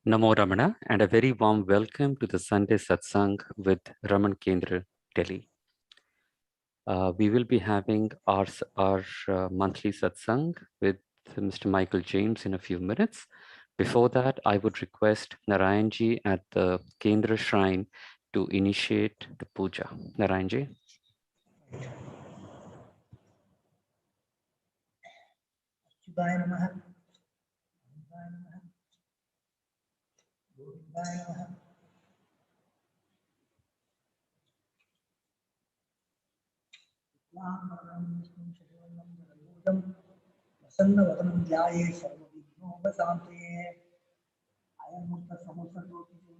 Namo Ramana, and a very warm welcome to the Sunday Satsang with Raman Kendra, Delhi. We will be having our monthly Satsang with Mr. Michael James in a few minutes. Before that, I would request Narayanji at the Kendra Shrine to initiate the puja. Narayanji. प्रसन्नवदनं ध्याये सर्वविघ्नोपशान्तये अयमुक्तसमुत्सर्गोऽस्तु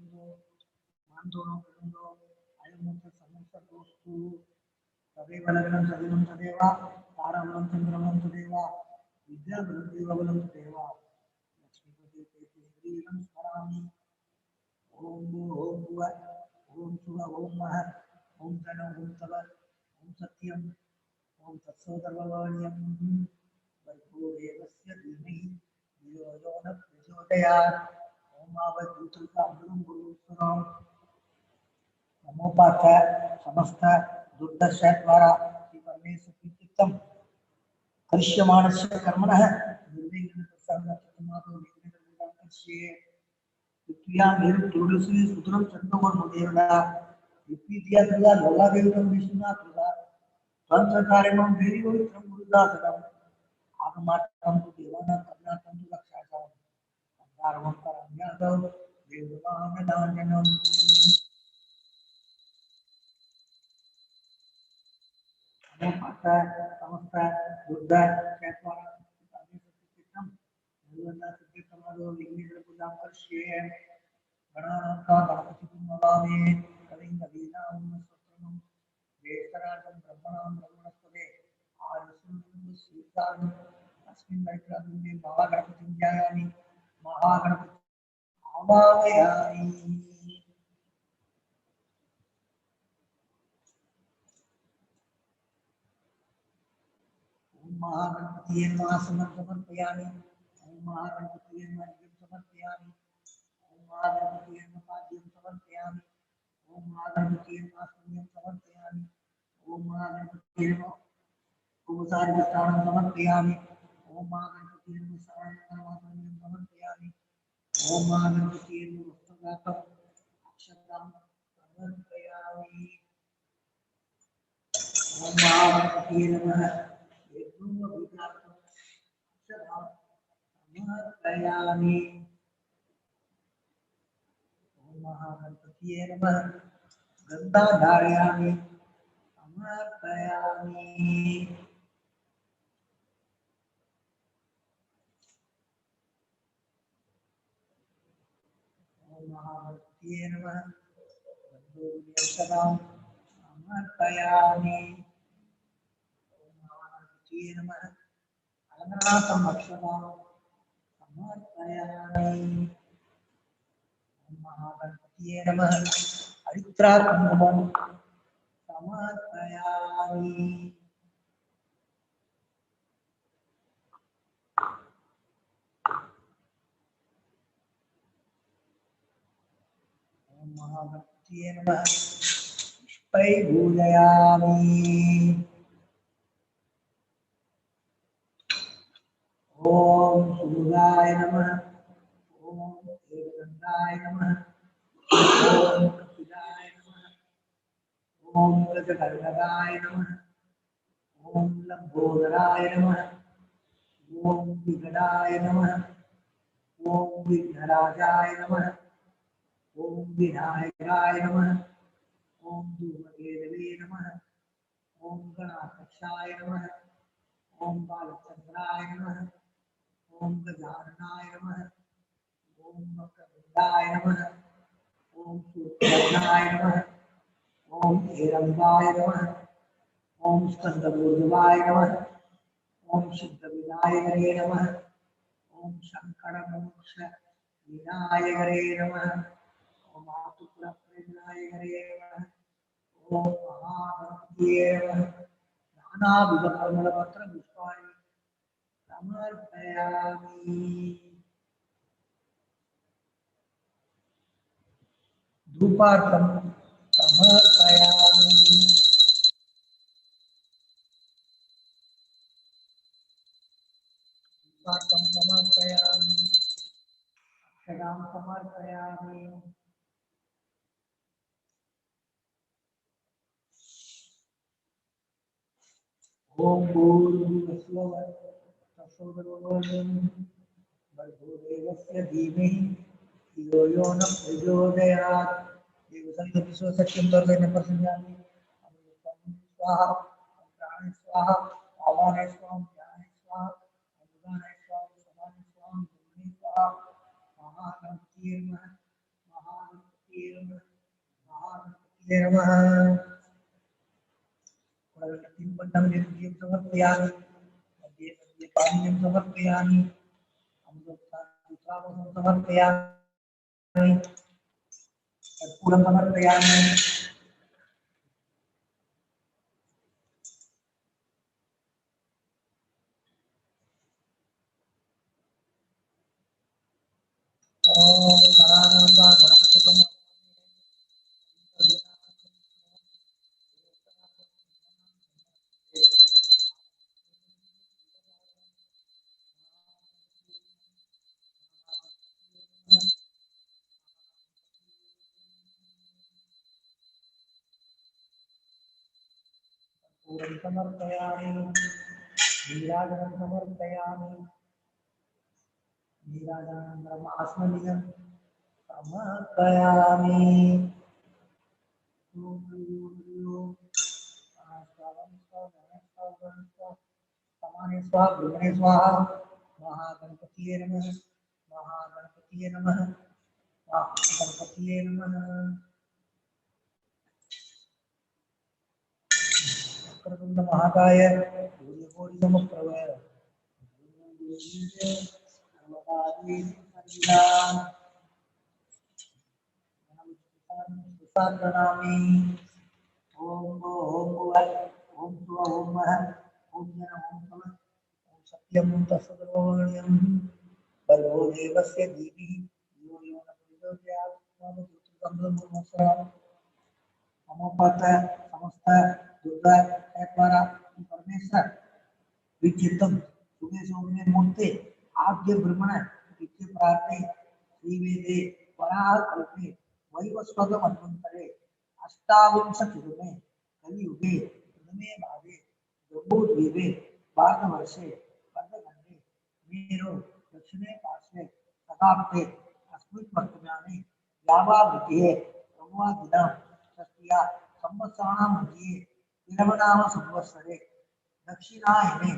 मान्दोनो अयमुक्तसमुत्सर्गोऽस्तु तदेव लग्नं सदिनं तदेव ताराबलं चन्द्रबलं तदेव विद्याबलं देवबलं तदेव लक्ष्मीपतिं स्मरामि ॐ ॐ भुव ॐ शुभ ॐ महत् ॐ तनो ॐ तव ॐ सत्यं ॐ तत्सोदर्ववाण्यं भर्गोदेवस्य धीमहि धियो यो न प्रचोदयात् ॐ आवधूतमृतं गुरुस्वराम् नमोपाथ समस्त दुर्दर्श द्वारा श्री परमेश्वर कीर्तितं करिष्यमाणस्य कर्मणः निर्विघ्नं प्रसन्नचित्तमातो विघ्नेन करिष्ये विक्रियां तुलसी सुतरं चन्द्रमोदेवदा विपीतिया दुर्गा लोला देवतं विष्णुनाथदा त्वं देवी पवित्रं गुरुदासदम् आगमार्थं तु देवानां करुणार्थं तु रक्षार्थं अन्धारवं परम्यादौ देवमानदानम् नमोपाथ समस्त दुर्गा चैत्वारा परमेश्वर निर्वंदा सिद्धितमादो विघ्नेश्वर पूजां करिष्ये गणानां गणपतिं नमामि कलिंगवीनां स्तोत्रम् वेदराजं ब्रह्मणां ब्रह्मणस्पदे आदिशून्यं श्रीकारणम् अस्मिन् वैक्रान्ते महागणपतिं ध्यायामि महागणपतिं आवाहयामि महागणपतिये नमः समर्पयामि ओम महागणपतिये नमः समर्पयामि ओम महागणपतिये नमः पाद्यं समर्पयामि ओम महागणपतिये नमः पुण्यं समर्पयामि ओम महागणपतिये नमः उपचारविष्टानं समर्पयामि ओम महागणपतिये नमः शरणं समर्पयामि ओम महागणपतिये नमः वस्त्रदातं अक्षतां समर्पयामि ओम महागणपतिये नमः समर्पयामि ओम महागणपतिये नमः गन्धाधारयामि समर्पयामि ओम महागणपतिये नमः गन्धोर्यक्षतां समर्पयामि ओम महागणपतिये नमः अलङ्कारां अक्षतां समर्पयामि ओम महागणपतिये नमः हरिद्राकुङ्कुमं समर्पयामि ओम महागणपतिये नमः पुष्पै पूजयामि ओम सूर्याय नमः ओम एकदंताय नमः ओम कपिलाय नमः ओम गजकर्णकाय नमः ओम लंबोदराय नमः ओम विकटाय नमः ओम विघ्नराजाय नमः ओम विनायकाय नमः ओम धूमकेतवे नमः ओम गणाध्यक्षाय नमः ओम बालचंद्राय नमः ओम गजाननाय नमः ओम मकरंदाय नमः ओम सूर्यवर्णाय नमः ओम हिरण्यवाय नमः ओम स्कंदमूर्धवाय नमः ओम सिद्धविनायकरे नमः ओम शंकरमोक्ष विनायकरे नमः ओम आतुपुरविनायकरे नमः ओम महागणपतिये नमः नानाविधकर्मणपत्रपुष्पाणि समर्पयामि धूपार्थं समर्पयामि। धूपार्थं समर्पयामि। अक्षरां समर्पयामि। ओम भूर्भुवस्सुः तत्सवितुर्वरेण्यं भर्गो देवस्य धीमहि धियो यो न प्रचोदयात्। देवसंगतिसो सत्यं दर्शनं प्रसन्नामि। अमृतं स्वाहा प्राणाय स्वाहा आवाहनाय स्वाहा ज्ञानाय स्वाहा अनुदानाय स्वाहा समानाय स्वाहा गुरुणे स्वाहा। महागणपतिये नमः। महागणपतिये नमः। महागणपतिये नमः। पण्डं निर्जीवं समर्पयामि। मध्ये मध्ये पानीयं समर्पयामि। अमृतोत्थानं समर्पयामि। कर्पूरं समर्पयामि। ओम नारायणाय परमसुतम पूरं समर्पयामि। नीराजनं समर्पयामि। नीराजनं ब्रह्मास्मदीयं समर्पयामि। ओम समाने स्वाहा गुरुणे स्वाहा। महागणपतिये नमः। महागणपतिये नमः। महागणपतिये नमः। वक्रतुंड महाकाय सूर्यकोटि समप्रभ सर्वदा प्रणामी। ओम ओम ओम ओम ओम जन ओम नमः। ओम सत्यम तत्सर्वण्यम भर्गो देवस्य धीमहि धियो यो न प्रचोदयात्। ओम ज्योतिर्गमनं अमोपत समस्त दुर्गा द्वारा परमेश्वर विचित्रम सुमे सौम्य मूर्ते आद्य ब्रह्मण नित्य प्रार्थे श्रीवेदे वराह कल्पे वैवस्वत मन्वन्तरे अष्टाविंशतितमे कलियुगे प्रथमे भागे जम्बूद्वीपे भारतवर्षे वर्धखण्डे मेरु दक्षिणे पार्श्वे शताब्दे अस्मिन् वर्तमाने यावावृत्तिः ब्रह्मदिनं षष्ट्या संवत्सराणां मध्ये विरमनाम संवत्सरे दक्षिणायने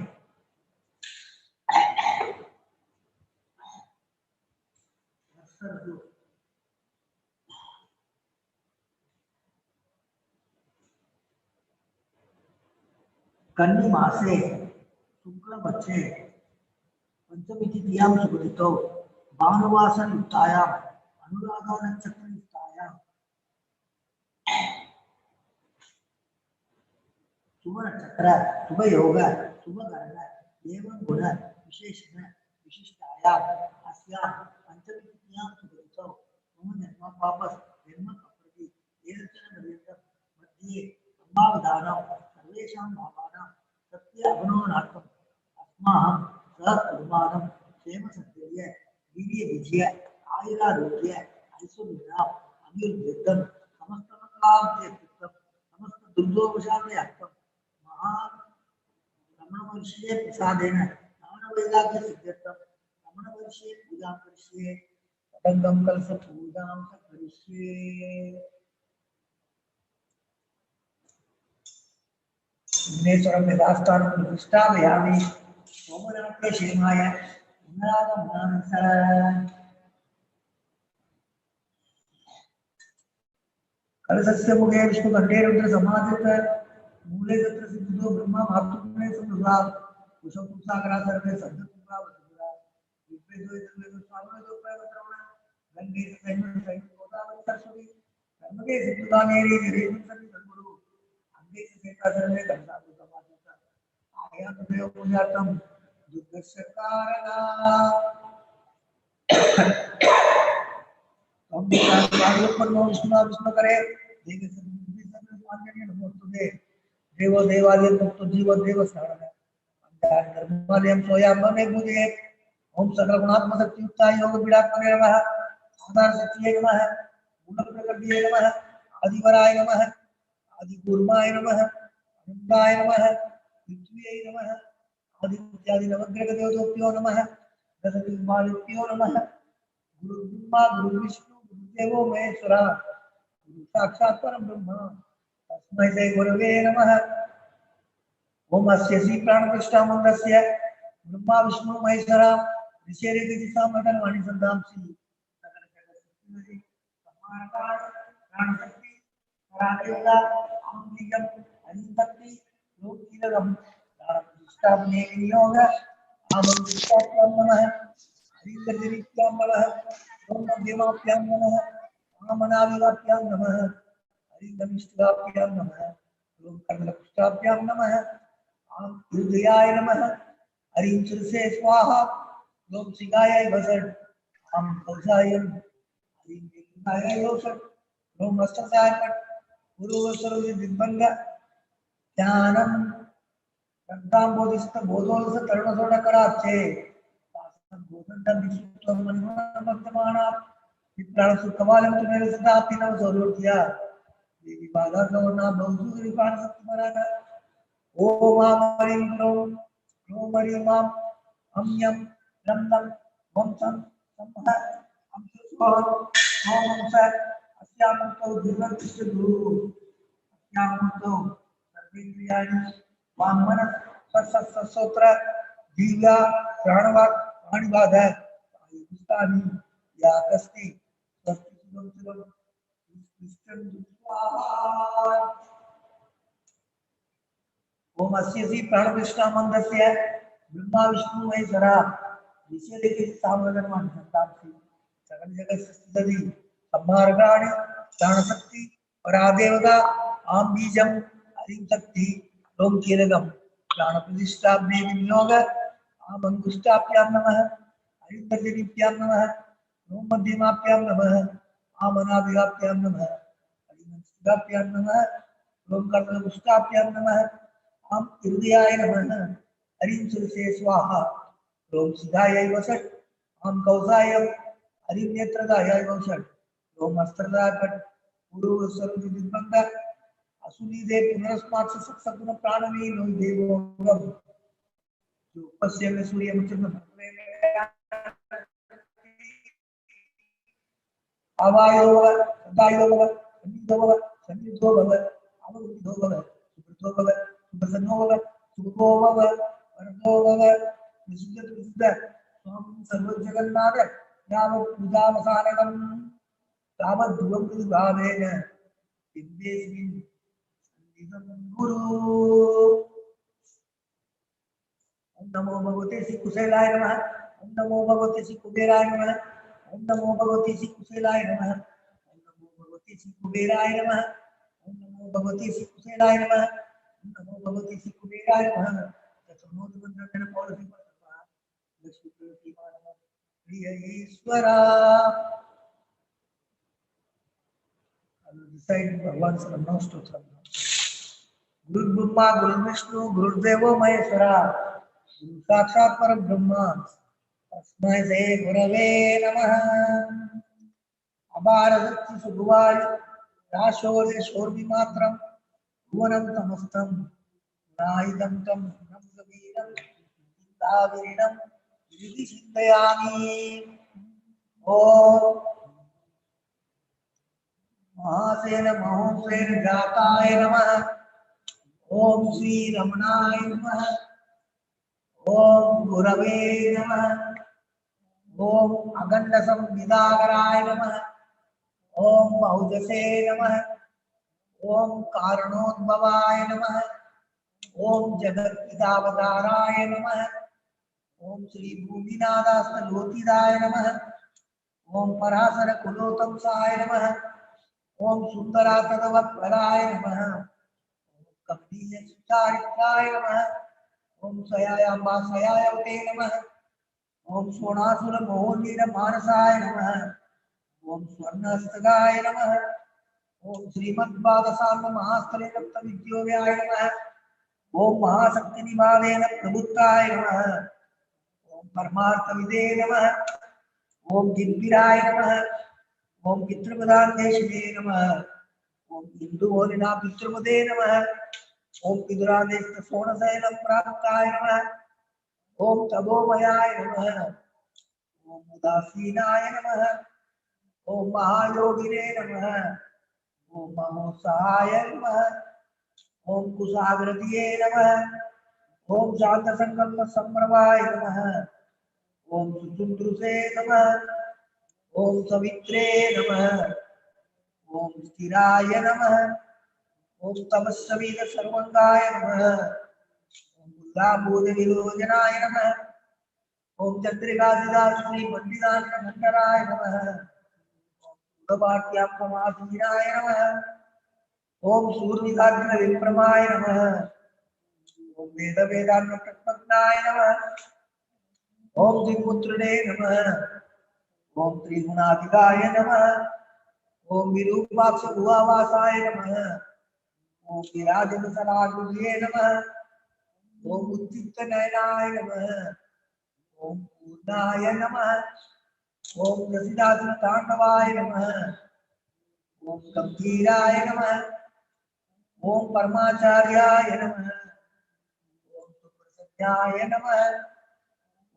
कन्नी मासे शुक्ल पक्षे पंचमी तिथियां सुकृतो भानुवासर युक्तायां अनुराधा नक्षत्र युक्तायां शुभ नक्षत्र शुभ योग शुभ गणना एवं गुण विशेषण विशिष्टायां अस्यां पंचमी तिथियां सुकृतो मम जन्म वापस जन्म प्रति एतन पर्यन्तं मध्ये अम्बावदानं सर्वेषां भावानां सत्य अवनोनार्थम् अस्माहं सहकुर्माणं क्षेम सत्यय वीर्य विजय आयुरारोग्य ऐश्वर्याम् अभिवृद्धिं समस्त कामयत्तं समस्त दुर्दोषाभयार्थं महान रमणवर्षीय प्रसादेन रमणवैराग्य सिद्ध्यर्थं रमणवर्षीय पूजां करिष्ये तदङ्गं कलश पूजां च करिष्ये। विघ्नेश्वरं यथास्थानं प्रतिष्ठापयामि। सोमनाथ्य क्षेमाय उन्नादमुनानसः कलशस्य मुखे विष्णुकण्ठे रुद्रसमाधित मूले तत्र सिद्धो ब्रह्मा मातृपुणे संवृता कुशपुंसाकरा सर्वे सद्गुणा वसुधा विद्वेदो इन्द्रवेदो स्वामिनो प्रवत्रमण गंगे सैन्य सैन्य गोदावरी सरस्वती नर्मदे सिद्धुदानेरी गिरीशं सन्नि सद्गुरु अंगे सेता सर्वे गंगाधु समाधित आया तदेव पूजार्थं दुर्दर्शकारका तम ओम विष्णु विष्णु करे देवी सर्वज्ञ नमोस्तुते देवो देवालय मुक्त जीव देव शरण धर्मालयम सोयाम मे पूजे ओम सकल गुणात्म शक्ति युक्ता योग विरात्मने नमः आधार शक्तिये नमः मूल प्रकृतिये नमः आदिवराय नमः आदिकूर्माय नमः अनंताय नमः पृथ्व्यै नमः आदित्यादि नवग्रह देवताभ्यो नमः दशदिग्मादिभ्यो नमः गुरु ब्रह्मा गुरु विष्णु गुरुदेवो महेश्वरा गुरु साक्षात् परब्रह्म तस्मै श्री गुरवे नमः ओम अस्य श्री प्राणप्रतिष्ठा मंत्रस्य ब्रह्मा विष्णु महेश्वरा ऋषिरे दिशा मदन वाणी संधाम श्री सकल जगत समाकार प्राण शक्ति परादेवता आमनिगम अनिशक्ति लोक कीलगम प्राण प्रतिष्ठा विनियोग आमन विष्टाभ्याम नमः हरिंद्रदिव्याम नमः ओम देवाभ्याम नमः आमनाविवाभ्याम नमः हरिंद्रमिष्टाभ्याम नमः ओम कर्णपुष्टाभ्याम नमः आम हृदयाय नमः हरिं से स्वाहा ओम शिगाय वसट आम कौशाय हरिं देवाय योषट ओम अष्टसाय पट गुरु सरोज दिग्बंग ध्यानम रक्ताम बोधिस्त बोधोलस तरुण सोड कराचे बोधंतम विशुद्ध मनोरम वर्तमाना विप्राण सुखवालम तुम्हें सदा तीनव सौरोटिया देवी बाधा गवना बहुसु रिपाण सत्मराना ओम आमरिं क्रोम क्रोमरिं माम हम यम लं लं वम सं संह हम सुस्वाह ओम स अस्यामतो दीर्घकृष्ण गुरु अस्यामतो सर्वेन्द्रियाणि वामन सत्सत्सोत्र दिव्या प्राणवाक प्राणिबाधा आयुष्टानि याकस्ति स्वस्ति सुगम सुगम विष्णु स्वाहा ओम अस्य श्री प्राणप्रतिष्ठा मंत्रस्य ब्रह्मा विष्णु महेश्वरा ऋषिले सामवेदनवान् संतांसि सकल जगत स्थिति संहारकाणि प्राण शक्ति परादेवता आम बीजम हरिं शक्ति ओम कीलकम प्राण प्रतिष्ठा विनियोग आम अंगुष्ठाभ्याम नमः हरिंद्रदिव्याम नमः ओम मध्यमाभ्याम नमः आम अनादिगाभ्याम नमः हरिंद्रदिव्याम नमः ओम कर्णपुष्टाभ्याम नमः आम हृदयाय नमः हरिं सुरसे स्वाहा ओम सिद्धाय वसट आम कौसाय हरिं नेत्रदाय वसट ओम अस्त्रदाय पट गुरु सरोज दिग्बंग असुनी दे पुनरस्मात् सत्सगुण प्राणवी नो देवोगम जो पश्चिम सूर्य मुचंद आवायो सदायो सन्निधो सन्निधो भव अवरुद्धो भव सुकृतो भव सुप्रसन्नो भव सुखो भव वरदो भव विशुद्ध विशुद्ध स्वामी सर्वजगन्नाथ यावत् पूजावसानकं तावत् ध्रुवं भावेन सिद्धेस्मिन् सन्निधं गुरु ओम नमो भगवते श्री कुशलाय नमः ओम नमो भगवते श्री कुबेराय नमः ओम नमो भगवते श्री कुशलाय नमः ओम नमो भगवते श्री कुबेराय नमः ओम नमो भगवते श्री कुशलाय नमः ओम नमो भगवते श्री कुबेराय नमः तत्समोद मंत्रन पौलसी परतपा लक्ष्मी तुलसी मानव प्रिय ईश्वरा डिसाइड भगवान से नमः स्तोत्रम गुरु ब्रह्मा गुरु विष्णु गुरुदेवो महेश्वरा गुरु साक्षात् परब्रह्म तस्मै श्री गुरवे नमः अपार शक्ति सुगुवाय राशोले शोर्विमात्रं भुवनं समस्तं नायिदं तं नमसवीरं चिन्तावीरणं विधि चिन्तयामि ओम महासेन महोसेन जाताय नमः ओम श्री रमणाय नमः ओम गुरवे नमः ओम अगण्ड संविदाकराय नमः ओम बहुजसे नमः ओम कारणोद्भवाय नमः ओम जगत्पितावताराय नमः ओम श्री भूमिनाथास्तलोतिदाय नमः ओम पराशर कुलोतंसाय नमः ओम सुंदरातदवत्पराय नमः ओम कमनीय सुचारित्राय नमः ओम सयायाम्बा सयायवते नमः ओम सोणासुर मोहनीर मानसाय नमः ओम स्वर्णस्तगाय नमः। ओम श्रीमद्भागसार महास्थले रक्त विद्योव्याय नमः। ओम महाशक्ति निभावेन प्रबुद्धाय नमः। ओम परमार्थविदे नमः। ओम दिव्याय नमः। ओम पितृप्रधान देशिने नमः। ओम हिंदुवोलिना पितृपदे नमः। ओम पितुरादेश सोणशैल प्राप्ताय नमः। ओम तपोमयाय नमः। ओम उदासीनाय नमः। ओम महायोगिने नमः। ओम महोत्साहाय नमः। ओम कुशाग्रतिये नमः। ओम शांत संकल्प संप्रभाय नमः। ओम सुचुंद्रुसे नमः। ओम सवित्रे नमः। ओम स्थिराय नमः। ओम तमस्सविद सर्वंगाय नमः। ओम उल्लाभूत विलोचनाय नमः। ओम चंद्रिकादिदाश्री पंडिताय भंडराय नमः। ओम सुरभाट्यापमासीनाय नमः। ओम सूर्यदाग्र विप्रमाय नमः। ओम वेद वेदांत तत्पज्ञाय नमः। ओम त्रिपुत्रने नमः। ओम त्रिगुणाधिकाय नमः। ओम विरूपाक्ष भुवावासाय नमः। ओम विराजनसराजुये नमः। ओम उच्चित नयनाय नमः। ओम पूर्णाय नमः। ओम रसिदासन तांडवाय नमः। ओम गंभीराय नमः। ओम परमाचार्याय नमः। ओम सुप्रसन्नाय नमः।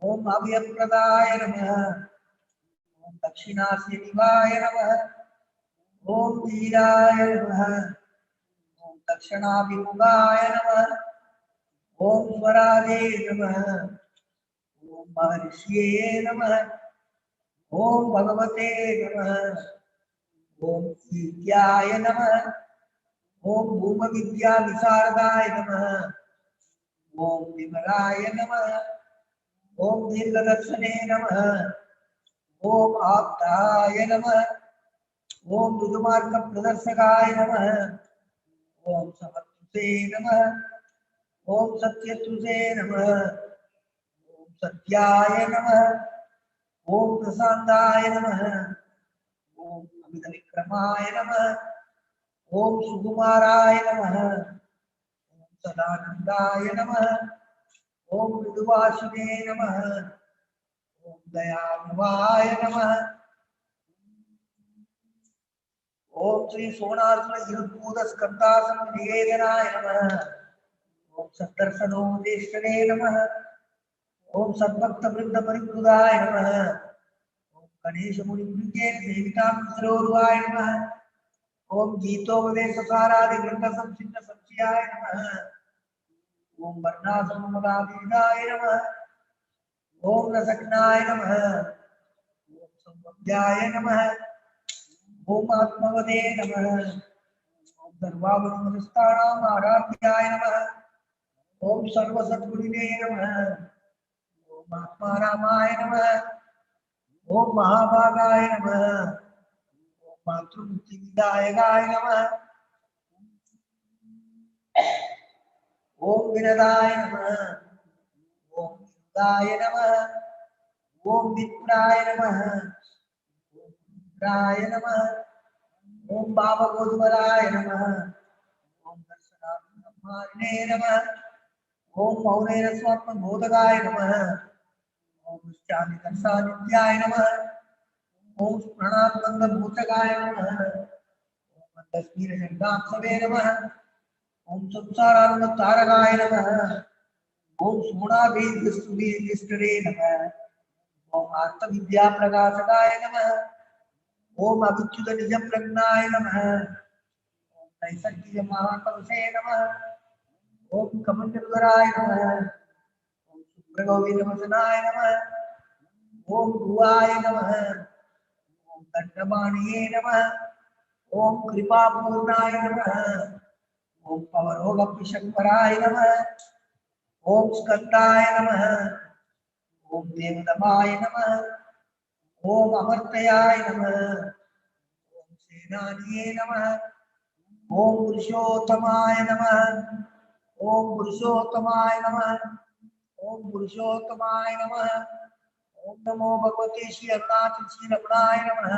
ओम अभयप्रदाय नमः। ओम दक्षिणास्यनिवाय नमः। ओम वीराय नमः। ओम दक्षिणाभिमुखाय नमः। ओम स्वराजे नमः। ओम महर्षिये नमः। ओम भगवते नमः। ओम ईत्याय नमः। ओम भूम विद्या विशारदाय नमः। ओम विमलाय नमः। ओम दीर्घदर्शने नमः। ओम आप्ताय नमः। ओम रुजुमार्ग प्रदर्शकाय नमः। ओम समत्से नमः। ओम सत्यत्रुसे नमः। ओम सत्याय नमः। ओम प्रशांताय नमः। ओम अमित विक्रमाय नमः। ओम सुकुमाराय नमः। ओम सदानंदाय नमः। ओम मृदुवासिने नमः। ओम दयानुवाय नमः। ओम श्री सोनार्थ युद्धूत स्कंदासन निवेदनाय नमः। ओम सत्दर्शनोदेष्टने नमः। ओम सद्भक्त वृद्ध परिवृदाय नमः। ओम गणेश मुनि प्रीत्ये सेवितां सरोरुवाय नमः। ओम गीतोपदेश सारादि वृंद संचिन्न संचयाय नमः। ओम वर्णासमदाय नमः। ओम रसज्ञाय नमः। ओम संवद्याय नमः। ओम आत्मवदे नमः। ओम सर्वावताराणाम् आराध्याय नमः। ओम सर्वसद्गुरुवे नमः। ओम आत्मारामाय नमः। ओम महाभागाय नमः। ओम मातृमुक्तिविदायकाय नमः। ओम विरदाय नमः। ओम विरुदाय नमः। ओम विप्राय नमः। ओम रुद्राय नमः। ओम बाबगोद्वराय नमः। ओम दर्शनात्मने नमः। ओम मौनेन स्वात्मबोधकाय नमः। ओम नित्यानि दर्शानित्याय नमः। ओम प्रणात्मन्दभूतकाय नमः। ओम मन्दस्मिरशब्दात्मवे नमः। ओम संसारानन्दतारकाय नमः। ओम सोणाभीष्टरे नमः। ओम आत्मविद्याप्रकाशकाय नमः। ओम अभिच्युत निज प्रज्ञाय नमः। ओम नैसर्गिक महातपसे नमः। ओम कमंडलधराय नमः। ओम सुब्रगौरीनमसनाय नमः। ओम भुवाय नमः। ओम दंडमाणिये नमः। ओम कृपापूर्णाय नमः। ओम पवरोगपिशंकराय नमः। ओम स्कंदाय नमः। ओम देवदमाय नमः। ओम अमर्तयाय नमः। ओम सेनानिये नमः। ओम पुरुषोत्तमाय नमः। ओम पुरुषोत्तमाय नमः। ओम पुरुषोत्तमाय नमः। ओम नमो भगवते श्री अरुणाचल श्री रमणाय नमः।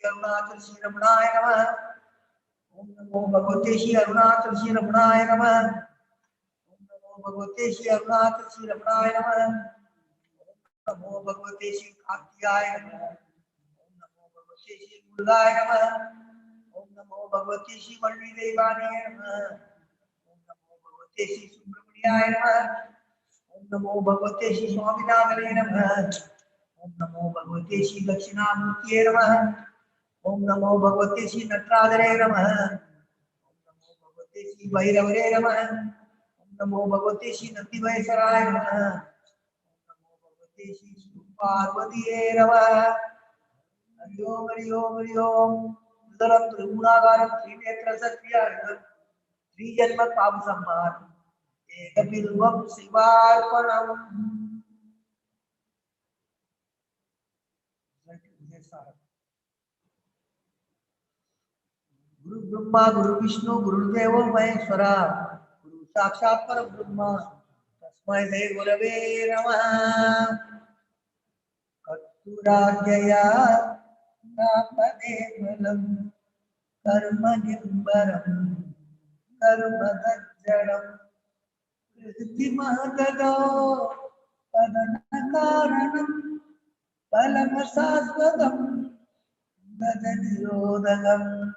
अरुणाचल श्री रमणाय नमः। ओम नमो भगवते श्री अरुणाचल श्री रमणाय नमः। ओम नमो भगवते श्री अरुणाचल श्री रमणाय नमः। ओम नमो भगवते श्री कात्याय नमः। ओम नमो भगवते श्री मुरुगाय नमः। ओम नमो भगवते श्री वल्ली देवाने नमः। ओम नमो भगवते श्री सुब्रमण्याय नमः। ओम नमो भगवते श्री स्वामीनाथने नमः। ओम नमो भगवते श्री दक्षिणामूर्तये नमः। ओम नमो भगवते श्री नटराजने नमः। ओम नमो भगवते श्री भैरवरे नमः। ओम नमो भगवते श्री नंदीमहेश्वराय नमः। ओम नमो भगवते श्री पार्वतीये नमः। हरि ओम हरि ओम हरि ओम। सुंदरम त्रिगुणाकारं त्रिनेत्रसक्रियायुधं त्रिजन्म पाप संहारं एकबिल्वं शिवार्पणम्। गुरु ब्रह्मा गुरु विष्णु गुरुदेव महेश्वरा गुरु साक्षात् परब्रह्म तस्मै श्री गुरवे नमः। कस्तूराज्ञया नापदेवलं कर्मनिर्भरं कर्मदज्जडं कृतिमहदो पदनकारणं फलमशाश्वतं तदनिरोधकम्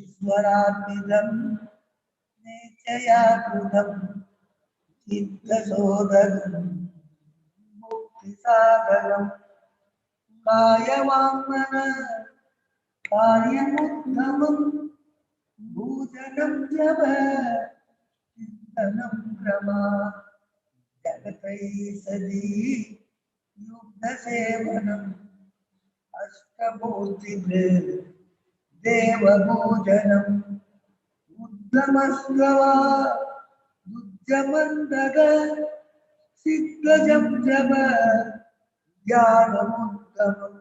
ईश्वरार्पितं नेचया कृतं चित्तशोधकं मुक्तिसागरं कायवाङ्मन कार्यमुत्तमं भूषणं जप चिन्तनं क्रमा जगतैषधी युक्तसेवनम् अष्टमूर्तिभृत् देवपूजनम् उद्धमस्त्रवा दुर्जमन्दग सिद्धजं जप ज्ञानमुत्तमम्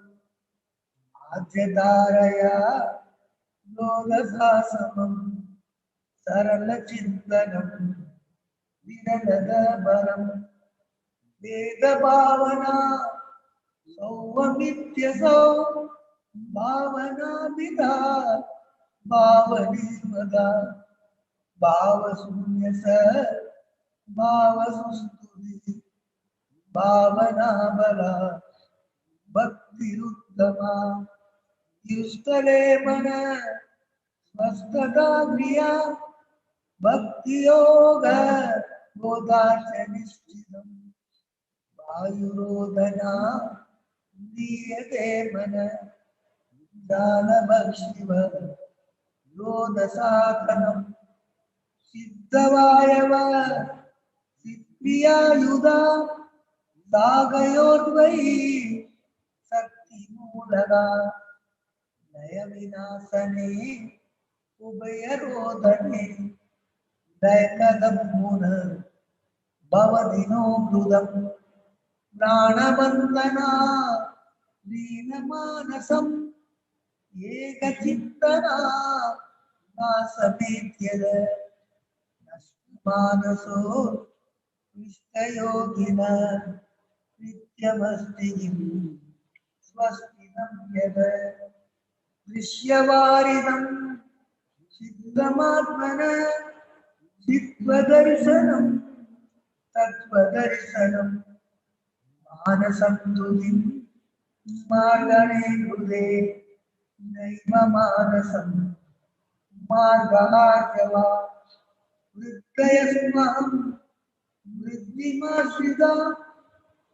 आद्यधारया लोकशासनम् सरलचिन्तनम् विरलदबरम् वेदभावना सौवमित्यसौ भावनाभिधा भावनिर्मदा भावशून्यस भावसुस्तुति भावनाबला भक्तिरुत्तमा युष्टले मन स्वस्थता क्रिया भक्तियोग बोधार्थ निश्चितम् वायुरोधना दीयते मन दानभक्षिव योधसाधनम् सिद्धवायव सिद्धियायुधा सागयोर्वै शक्तिमूलगा लयविनाशने उभयरोधने लयकदम्बुन भवदिनो मृदम् प्राणबन्धना दीनमानसम् एकचित्तना नासमेत्यद नष्टमानसो निष्ठयोगिन नित्यमस्ति स्वस्तिनं यद दृश्यवारिदं सिद्धमात्मन चित्वदर्शनं तत्वदर्शनं मानसं तुदिं मार्गणे हृदे नैव मानसं मार्गार्जवा वृद्धयस्महं वृद्धिमाश्रिता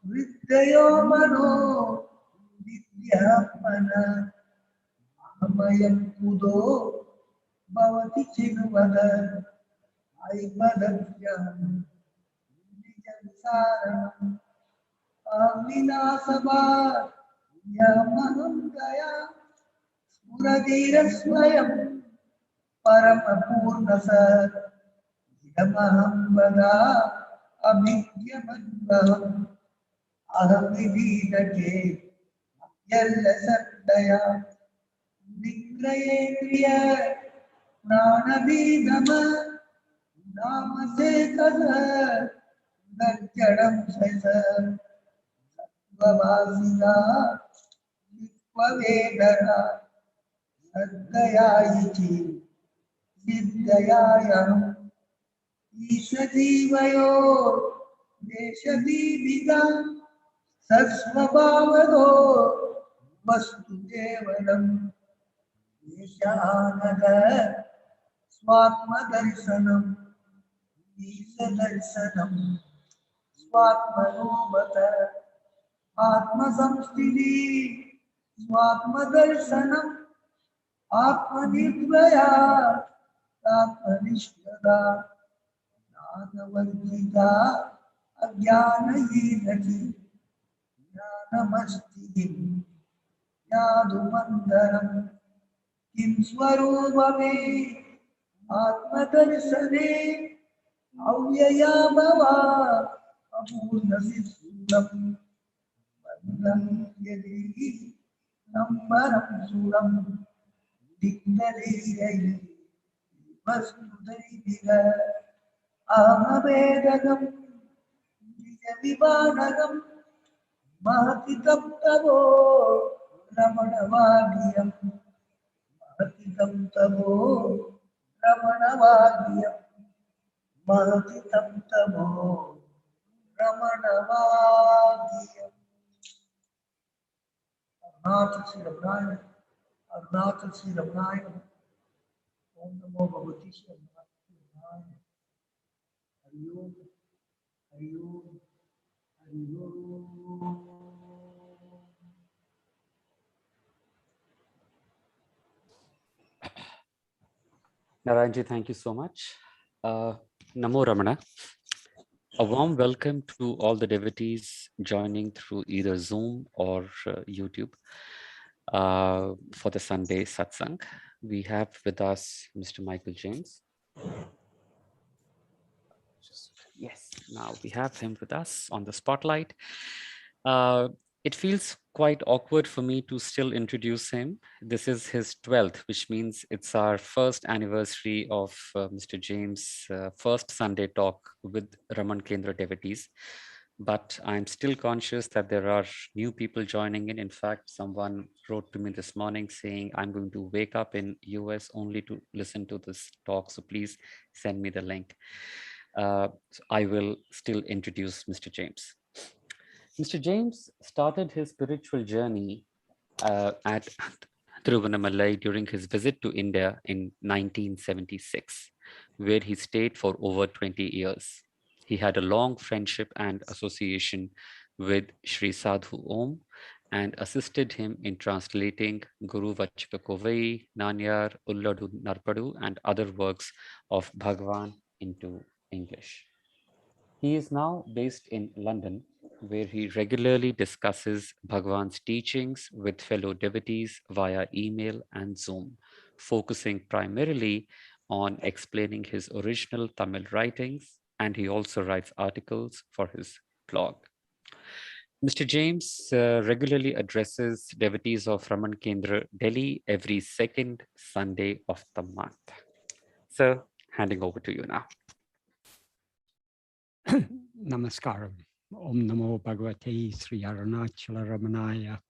वृद्धयो मनो विद्यात्मन अमयं कुतो भवति चिन्वद ऐपदभ्यं निजविसारणम् अविनाशवा यमहं गया स्फुरधीरस्वयं परमपूर्णस यमहं वदा अभिज्ञमन्वहम् अहमिदीदके यल्लसत्तया निग्रहेन्द्रिय प्राणबीजम नामसेतस नज्जडं शैस सत्त्ववासिका Vedana Saddayayiti Siddhayayam Ishadivayo Deshadivida Sasvabhavado Vastudevaram Deshanada Swatmadarshanam Ishadarshanam Swatmanobhata Atmasamsthiti Swatmadarshanam Atmanidvaya Atmanishtada Jnanavarjita Ajnanayinati Jnanamastihim Yadumandaram Kim Swarupame Atmadarshane Avyaya Bhava Apurnasisulam Bandham Yadi Nambaram Suram Dignadeyai Vasudaiviga Amavedagam Vijavivadagam Mahatitam Tavo Ramanavadiyam Mahatitam Tavo Ramanavadiyam Mahatitam Tavo Ramanavadiyam Arunachal Sri Ramanaya Arunachal Sri Ramanaya Om Namo Bhagavate Sri Ramanaya Hari Om Hari Om Hari Om. Narayanji, thank you so much. Namo Ramana. A warm welcome to all the devotees joining through either Zoom or YouTube for the Sunday Satsang. We have with us Mr. Michael James. Yes, now we have him with us on the spotlight. It feels quite awkward for me to still introduce him. This is his 12th, which means it's our first anniversary of Mr. James' first Sunday talk with Raman Kendra devotees. But I'm still conscious that there are new people joining in. In fact, someone wrote to me this morning saying, I'm going to wake up in US only to listen to this talk. So please send me the link. So I will still introduce Mr. James. Mr. James started his spiritual journey at Tiruvannamalai during his visit to India in 1976, where he stayed for over 20 years. He had a long friendship and association with Sri Sadhu Om and assisted him in translating Guru Vachika Kovai, Nanyar, Ulladu Narpadu, and other works of Bhagwan into English. He is now based in London, where he regularly discusses Bhagwan's teachings with fellow devotees via email and Zoom, focusing primarily on explaining his original Tamil writings, and he also writes articles for his blog. Mr. James regularly addresses devotees of Raman Kendra, Delhi every second Sunday of the month. So, handing over to you now. Namaskaram. Om Namo Bhagavate Sri Arunachala Ramanaya.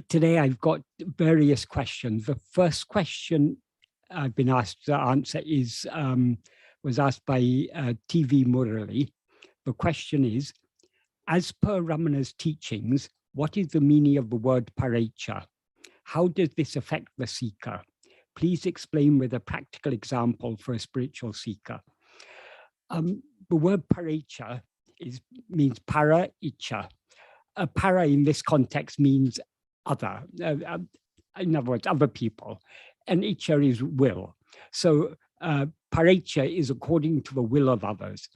Today I've got various questions. The first question I've been asked to answer is was asked by TV Murali. The question is, as per Ramana's teachings, what is the meaning of the word parecha? How does this affect the seeker? Please explain with a practical example for a spiritual seeker. The word parecha means para icha. Para in this context means other. In other words, other people. And icha is will. So parecha is according to the will of others.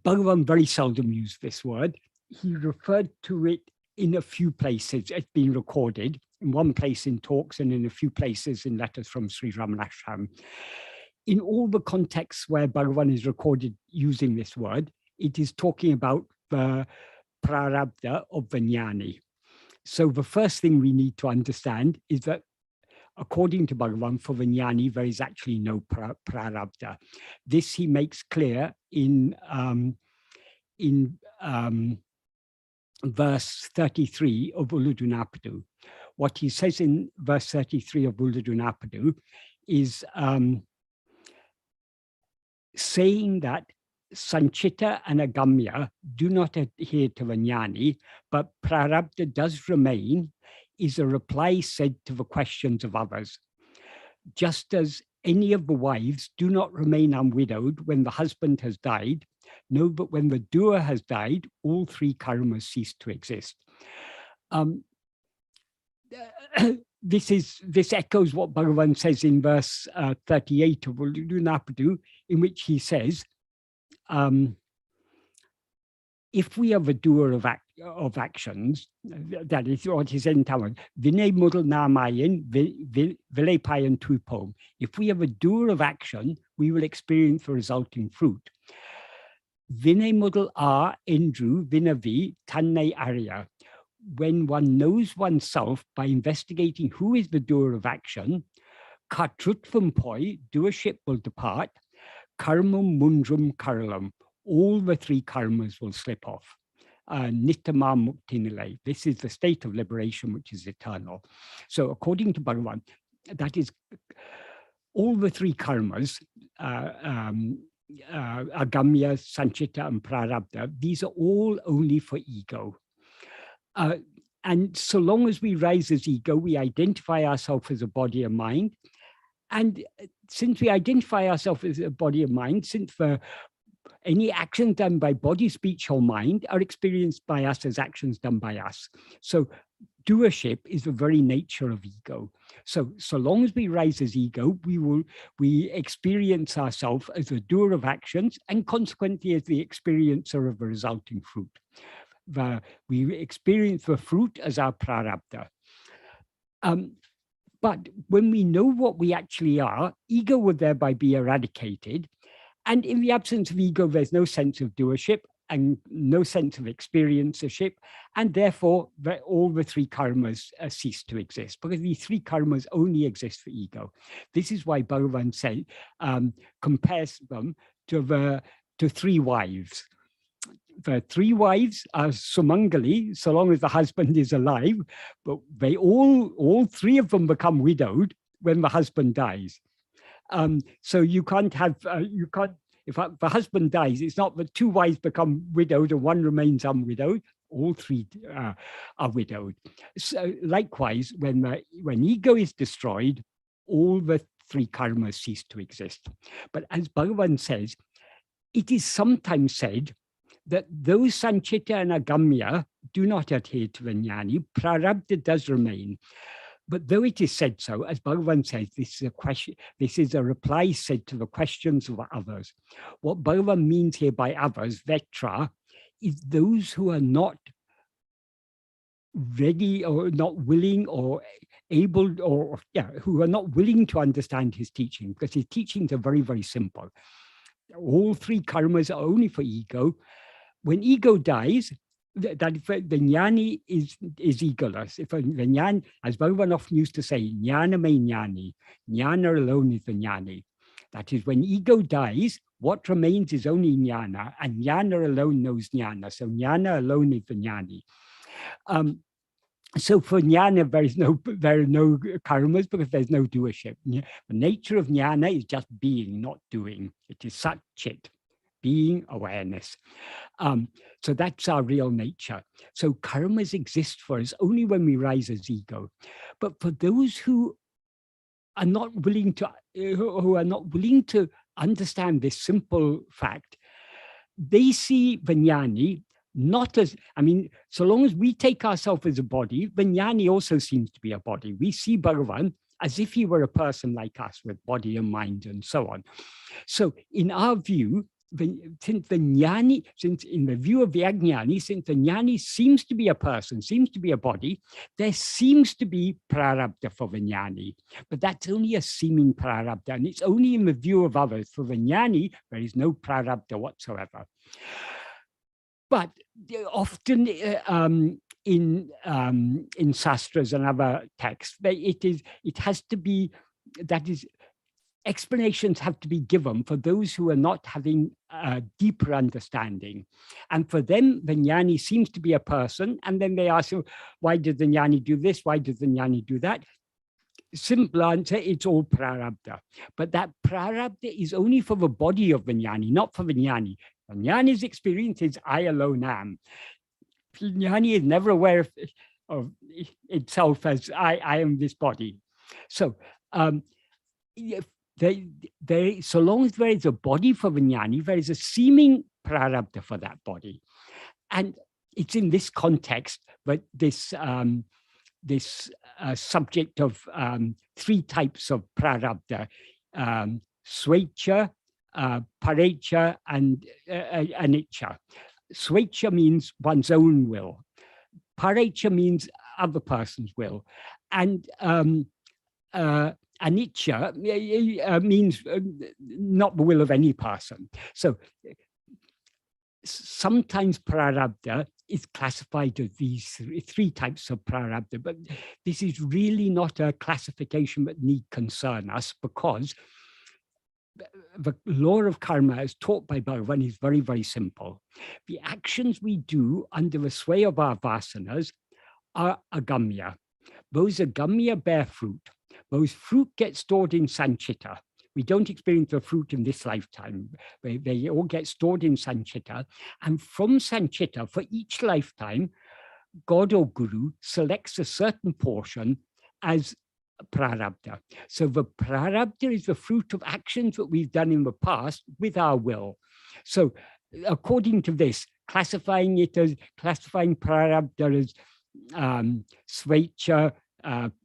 Bhagavan very seldom used this word. He referred to it in a few places. It's been recorded in one place in talks and in a few places in letters from Sri Ramanashram. In all the contexts where Bhagavan is recorded using this word, it is talking about the prarabdha of the jnani. So the first thing we need to understand is that according to Bhagavan, for the jnani, there is actually no prarabdha. This he makes clear in in verse 33 of Uluddunapadu. What he says in verse 33 of Uluddunapadu is saying that Sanchita and Agamya do not adhere to Vijnani, but Prarabdha does remain, is a reply said to the questions of others. Just as any of the wives do not remain unwidowed when the husband has died, no, but when the doer has died, all three karmas cease to exist. This echoes what Bhagavan says in verse 38 of Uluddunapadu, in which he says, if we are the doer of actions, that is what he said in Tamil, Vinay Mudal Namayan, Vilepayan Tupom. If we are the doer of action, we will experience the resulting fruit. Vinay Mudal A Indru Vinavi Tanne Arya. When one knows oneself by investigating who is the doer of action, Katrutvam Poi, doership will depart, Karmum Mundrum Karalam, all the three karmas will slip off. Nittama Muktinile. This is the state of liberation which is eternal. So according to Bhagavan, that is all the three karmas, Agamya, Sanchita, and Prarabdha, these are all only for ego. And so long as we rise as ego, we identify ourselves as a body and mind. And since we identify ourselves as a body and mind, since any actions done by body, speech, or mind are experienced by us as actions done by us. So doership is the very nature of ego. So long as we rise as ego, we experience ourselves as the doer of actions and consequently as the experiencer of the resulting fruit. We experience the fruit as our prarabdha. But when we know what we actually are, ego will thereby be eradicated. And in the absence of ego, there's no sense of doership and no sense of experiencership. And therefore, all the three karmas cease to exist, because these three karmas only exist for ego. This is why Bhagavan said, compares them to three wives. The three wives are sumangali, so long as the husband is alive, but they all three of them become widowed when the husband dies. So you can't have, if the husband dies, it's not that two wives become widowed and one remains unwidowed, all three are widowed. So likewise, when ego is destroyed, all the three karmas cease to exist. But as Bhagavan says, it is sometimes said that those Sanchita and Agamya do not adhere to Vijnani, Prarabdha does remain. But though it is said so, as Bhagavan says, this is a reply said to the questions of others. What Bhagavan means here by others, Vetra, is those who are not ready or not willing or able, or who are not willing to understand his teaching, because his teachings are very, very simple. All three karmas are only for ego. When ego dies, the jnani is egoless. If the jnani, as Bhagavan often used to say, jnana me jnani, jnana alone is the jnani. That is, when ego dies, what remains is only jnana, and jnana alone knows jnana. So jnana alone is the jnani. So for jnana, there are no karmas because there's no doership. The nature of jnana is just being, not doing. It is sat-chit, being, awareness. So that's our real nature. So karmas exist for us only when we rise as ego. But for those who are not willing to understand this simple fact, they see Vijnani not as, so long as we take ourselves as a body, Vijnani also seems to be a body. We see Bhagavan as if he were a person like us with body and mind and so on. So in our view, since in the view of the Ajnani, since the Jnani seems to be a person, seems to be a body, there seems to be prarabdha for the Jnani. But that's only a seeming prarabdha, and it's only in the view of others. For the Jnani, there is no prarabdha whatsoever. But often in sastras and other texts, it has to be, that is, explanations have to be given for those who are not having a deeper understanding. And for them, the jnani seems to be a person. And then they ask, why did the jnani do this? Why did the jnani do that? Simple answer, it's all prarabdha. But that prarabdha is only for the body of the jnani, not for the jnani. The jnani's experience is I alone am. The jnani is never aware of itself as I am this body. So so long as there is a body for the jnani, there is a seeming prarabdha for that body. And it's in this context that this subject of three types of prarabdha, swecha, parecha, and anicca. Swecha means one's own will. Parecha means other person's will. And anicca means not the will of any person. So sometimes prarabdha is classified as these three types of prarabdha, but this is really not a classification that need concern us, because the law of karma as taught by Bhagavan is very, very simple. The actions we do under the sway of our vasanas are agamya. Those agamya bear fruit. Those fruit get stored in sanchita. We don't experience the fruit in this lifetime. They all get stored in sanchita. And from sanchita, for each lifetime, God or Guru selects a certain portion as prarabdha. So the prarabdha is the fruit of actions that we've done in the past with our will. So according to this, classifying prarabdha as swecha,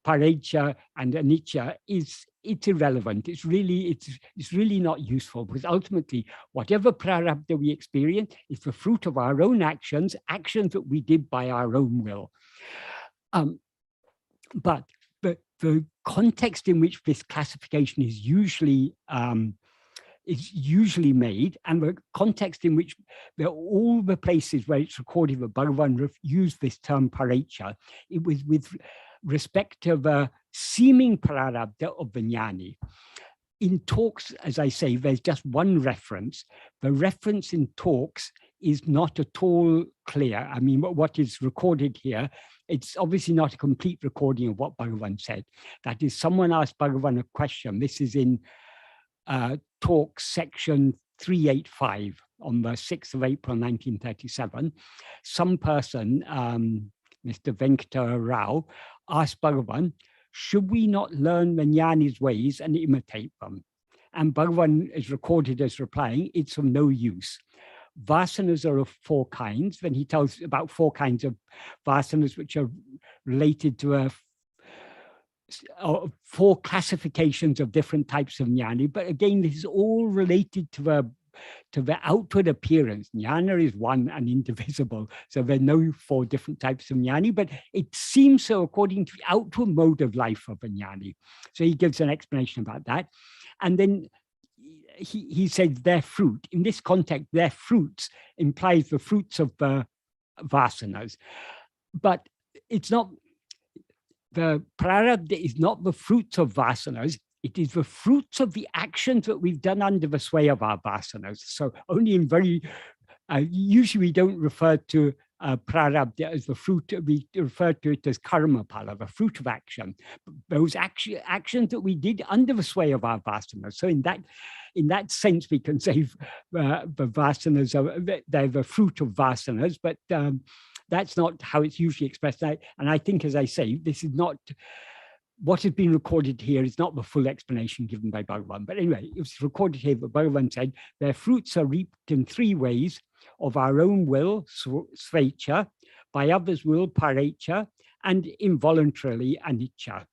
parecha, and anicca it's irrelevant. It's really not useful, because ultimately, whatever prarabdha we experience is the fruit of our own actions that we did by our own will. But the context in which this classification is usually made, and the context in which all the places where it's recorded that Bhagavan used this term parecha, it was with respect to the seeming prarabdha of the jnani. In talks, as I say, there's just one reference. The reference in talks is not at all clear. I mean, what is recorded here, it's obviously not a complete recording of what Bhagavan said. That is, someone asked Bhagavan a question. This is in talk section 385 on the 6th of April, 1937. Some person, Mr. Venkata Rao, asked Bhagavan, should we not learn the jnani's ways and imitate them? And Bhagavan is recorded as replying, it's of no use. Vasanas are of four kinds. Then he tells about four kinds of vasanas, which are related to four classifications of different types of jnani. But again, this is all related to the outward appearance. Jnana is one and indivisible. So there are no four different types of jnani, but it seems so according to the outward mode of life of a jnani. So he gives an explanation about that. And then he says their fruit. In this context, their fruits implies the fruits of the vasanas. But it's not, the prarabdha is not the fruits of vasanas. It is the fruits of the actions that we've done under the sway of our vasanas. So only in very, usually we don't refer to prarabdha as the fruit, we refer to it as karma pala, the fruit of action. Those actions that we did under the sway of our vasanas. So in that sense, we can say the vasanas, they're the fruit of vasanas, but that's not how it's usually expressed. And I think, as I say, this is not, what has been recorded here is not the full explanation given by Bhagavan. But anyway, it was recorded here that Bhagavan said, their fruits are reaped in three ways: of our own will, swecha, by others' will, parecha, and involuntarily, anicca.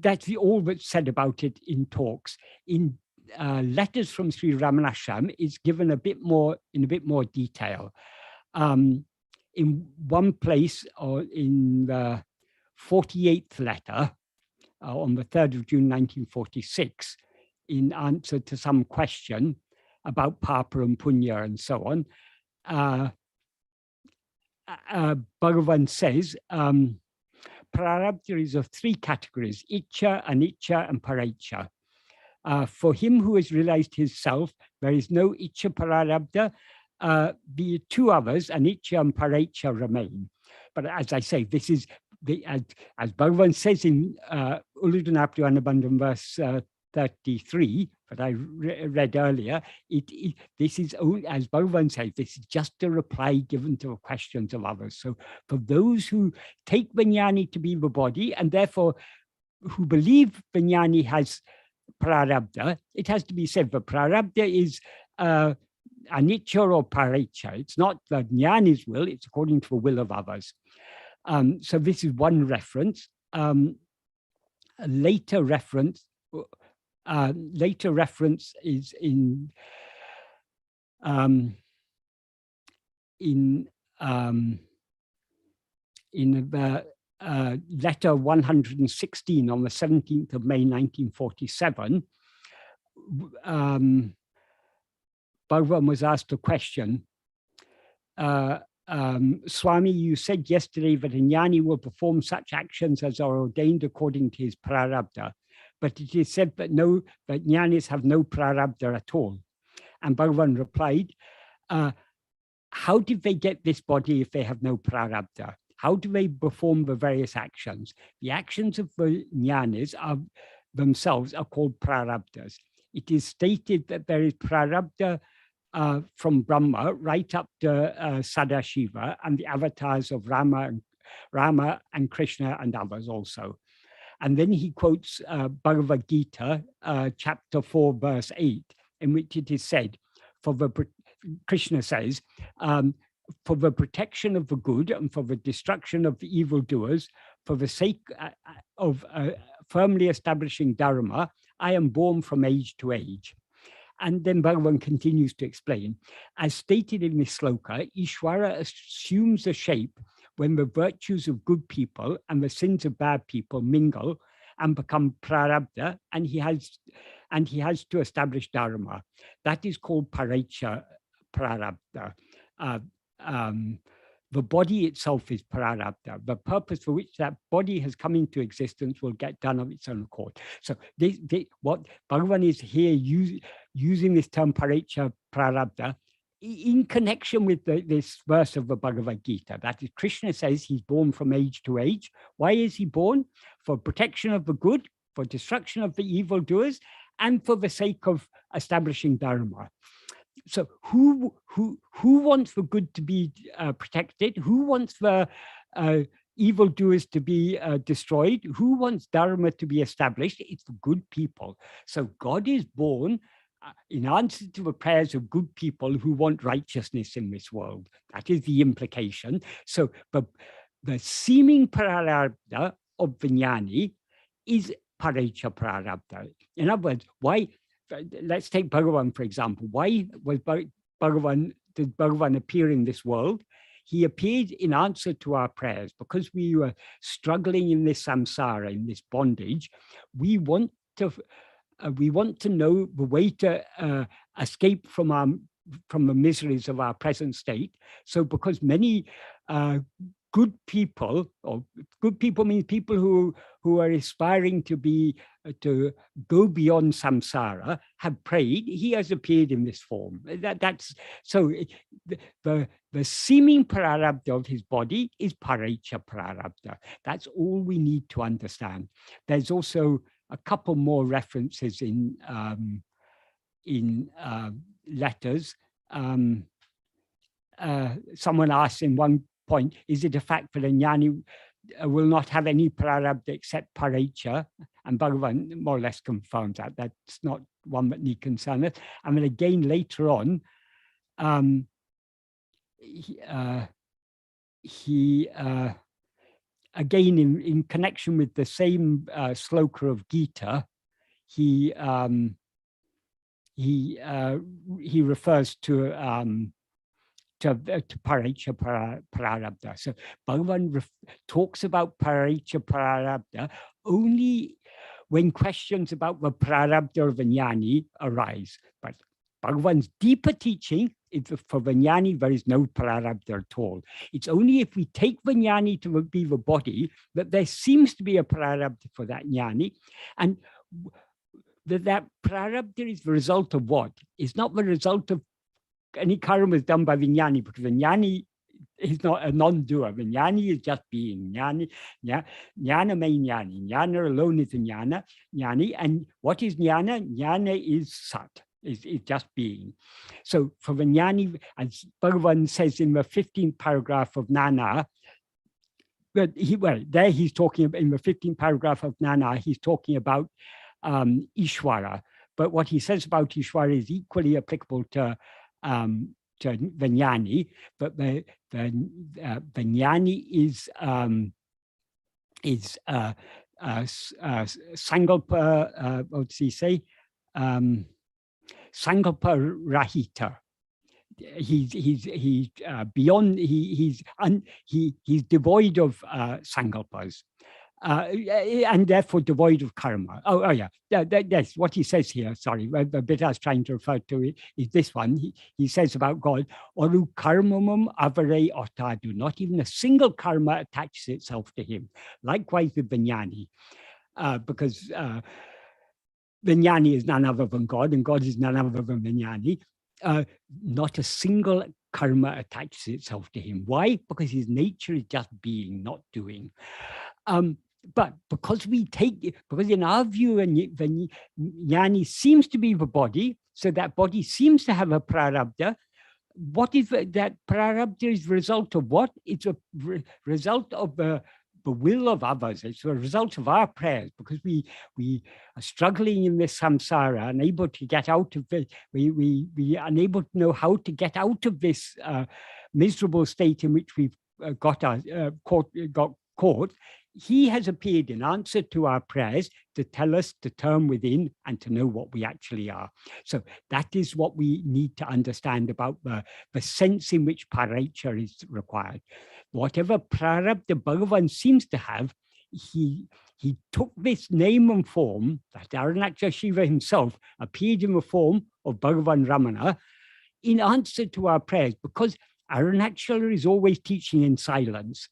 That's all that's said about it in talks. In letters from Sri Ramana is given in a bit more detail. In one place, or in the 48th letter, on the 3rd of June 1946, in answer to some question about Papa and Punya and so on, Bhagavan says, prarabdha is of three categories: Icha, Anicca, and Parecha. For him who has realized his self, there is no Icha prarabdha. The two others, Anicca and Parecha, remain. But as I say, this is as Bhagavan says in Uludunaptu Anubandham verse 33 that I read earlier. This is, as Bhagavan says, this is just a reply given to the questions of others. So for those who take Vijnani to be the body and therefore who believe Vijnani has prarabdha, it has to be said the prarabdha is anicca or parecha. It's not the jnani's will, it's according to the will of others. So this is one reference. A later reference is in the letter 116 on the 17th of May 1947. Bhagavan was asked a question. Swami, you said yesterday that a jnani will perform such actions as are ordained according to his prarabdha, but it is said that jnanis have no prarabdha at all. And Bhagavan replied, how did they get this body if they have no prarabdha? How do they perform the various actions? The actions of the jnanis themselves are called prarabdhas. It is stated that there is prarabdha from Brahma right up to Sadashiva and the avatars of Rama and Krishna and others also. And then he quotes Bhagavad Gita, chapter 4, verse 8, in which it is said, Krishna says, for the protection of the good and for the destruction of the evildoers, for the sake of firmly establishing Dharma, I am born from age to age. And then Bhagavan continues to explain, as stated in this sloka, Ishvara assumes a shape when the virtues of good people and the sins of bad people mingle and become prarabdha, and he has to establish dharma. That is called parecha prarabdha. The body itself is prarabdha. The purpose for which that body has come into existence will get done of its own accord. So what Bhagavan is here using this term parecha prarabdha in connection with this verse of the Bhagavad Gita. That is, Krishna says he's born from age to age. Why is he born? For protection of the good, for destruction of the evildoers, and for the sake of establishing dharma. So who wants the good to be protected? Who wants the evildoers to be destroyed? Who wants dharma to be established? It's the good people. So God is born in answer to the prayers of good people who want righteousness in this world. That is the implication. So the seeming prarabdha of Vijnani is parecha prarabdha. In other words, why? Let's take Bhagavan, for example. Why did Bhagavan appear in this world? He appeared in answer to our prayers because we were struggling in this samsara, in this bondage. We want to know the way to escape from the miseries of our present state. So because many good people, or good people means people who are aspiring to go beyond samsara, have prayed, he has appeared in this form. That's so the seeming prarabdha of his body is parecha prarabdha. That's all we need to understand. There's also a couple more references in letters. Someone asked in one point, is it a fact that a jnani will not have any prarabdha except parecha? And Bhagavan more or less confirms that. That's not one that need concern us. And then again later on, again in connection with the same sloka of Gita, he refers to parecha prarabdha. So Bhagavan talks about parecha prarabdha only when questions about the prarabdha of a jnani arise. But Bhagavan's deeper teaching For Vijnani, there is no prarabdha at all. It's only if we take Vijnani to be the body that there seems to be a prarabdha for that jnani. And that prarabdha is the result of what? It's not the result of any karma done by Vijnani, because Vijnani is not a non-doer. Vijnani is just being. Jnana may jnani. Jnana alone is a jnani. And what is jnana? Jnana is sat. Is just being. So for Vijnani, as Bhagavan says in the 15th paragraph of Nana, but there he's talking about, in the 15th paragraph of Nana, he's talking about Ishwara. But what he says about Ishwara is equally applicable to Vijnani. But the Vijnani is Sankalpa, what does he say? Sankalpa Rahita. He's beyond. He's devoid of sankalpas, and therefore devoid of karma. Oh yeah, that's what he says here. Sorry, the bit I was trying to refer to is this one. He says about God, Oru karmamum avare otadu. Not even a single karma attaches itself to him. Likewise with Vijnani, because Vijnani is none other than God, and God is none other than Vijnani. Not a single karma attaches itself to him. Why? Because his nature is just being, not doing. But because in our view, Vijnani seems to be the body, so that body seems to have a prarabdha. What is that prarabdha? Is the result of what? It's a result of the will of others. It's a result of our prayers, because we are struggling in this samsara, unable to get out of it. We are unable to know how to get out of this miserable state in which we've got caught. He has appeared in answer to our prayers to tell us to turn within and to know what we actually are. So that is what we need to understand about the sense in which paraicha is required. Whatever prarabdha Bhagavan seems to have, he took this name and form, that Arunachala Shiva himself appeared in the form of Bhagavan Ramana in answer to our prayers, because Arunachala is always teaching in silence.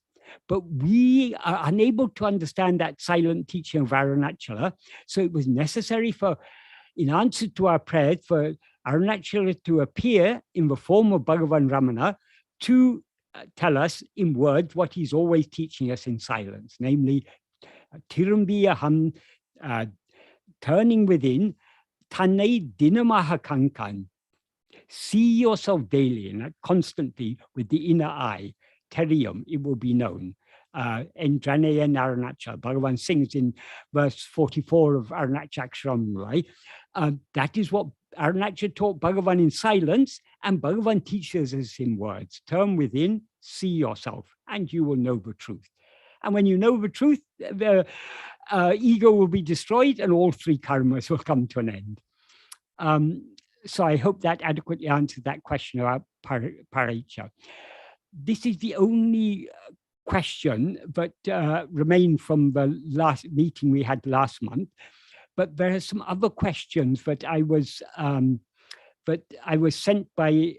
But we are unable to understand that silent teaching of Arunachala. So it was necessary in answer to our prayers, for Arunachala to appear in the form of Bhagavan Ramana to tell us in words what he's always teaching us in silence, namely, Tirambiyaham, turning within, Tanei Dinamaha Kankan, see yourself daily and constantly with the inner eye. Terium, it will be known. Endranaya Naranacha. Bhagavan sings in verse 44 of Arunachaksharam. That is what Arunachala taught Bhagavan in silence, and Bhagavan teaches us in words. Turn within, see yourself, and you will know the truth. And when you know the truth, the ego will be destroyed and all three karmas will come to an end. So I hope that adequately answered that question about paraicha. This is the only question that remained from the last meeting we had last month. But there are some other questions that I was sent by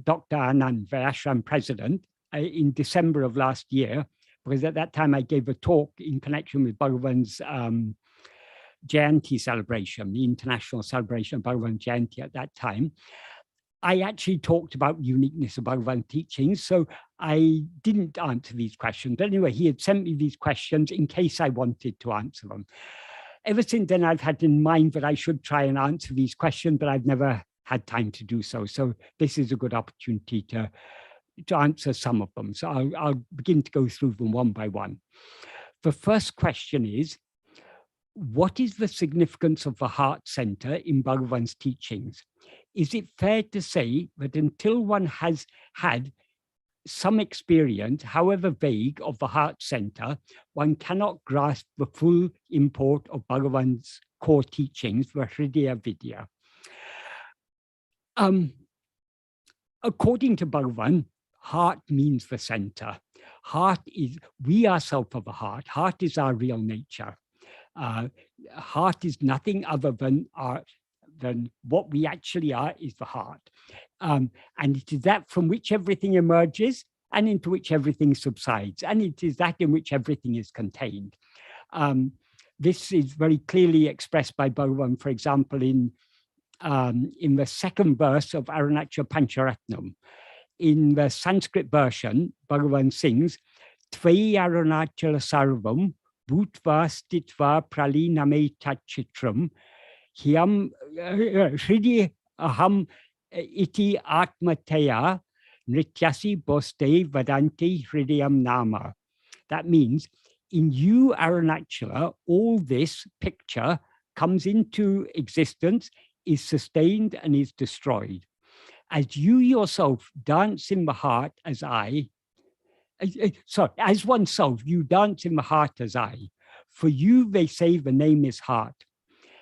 Dr. Anand, the ashram president, in December of last year, because at that time I gave a talk in connection with Bhagavan's Jayanti celebration, the international celebration of Bhagavan Jayanti at that time. I actually talked about uniqueness of Bhagavan teachings, so I didn't answer these questions. But anyway, he had sent me these questions in case I wanted to answer them. Ever since then, I've had in mind that I should try and answer these questions, but I've never had time to do so. So this is a good opportunity to answer some of them. So I'll begin to go through them one by one. The first question is, what is the significance of the heart center in Bhagavan's teachings? Is it fair to say that until one has had some experience, however vague, of the heart center, one cannot grasp the full import of Bhagavan's core teachings, the Hridaya Vidya? According to Bhagavan, heart means the center. Heart is, we ourselves are the heart. Heart is our real nature. Heart is nothing other than what we actually are is the heart. And it is that from which everything emerges and into which everything subsides. And it is that in which everything is contained. This is very clearly expressed by Bhagavan, for example, in the second verse of Arunachal Pancharatnam. In the Sanskrit version, Bhagavan sings, Tvai Arunachala Sarvam, Bhutva Stitva Praliname Tachitram, Hyam Hridi Aham Iti Atmataya, Nityasi Boste Vadanti Hridayam Nama. That means, in you, Arunachala, all this picture comes into existence, is sustained and is destroyed. As you yourself dance in the heart as I, as oneself, you dance in the heart as I. For you, they say the name is heart.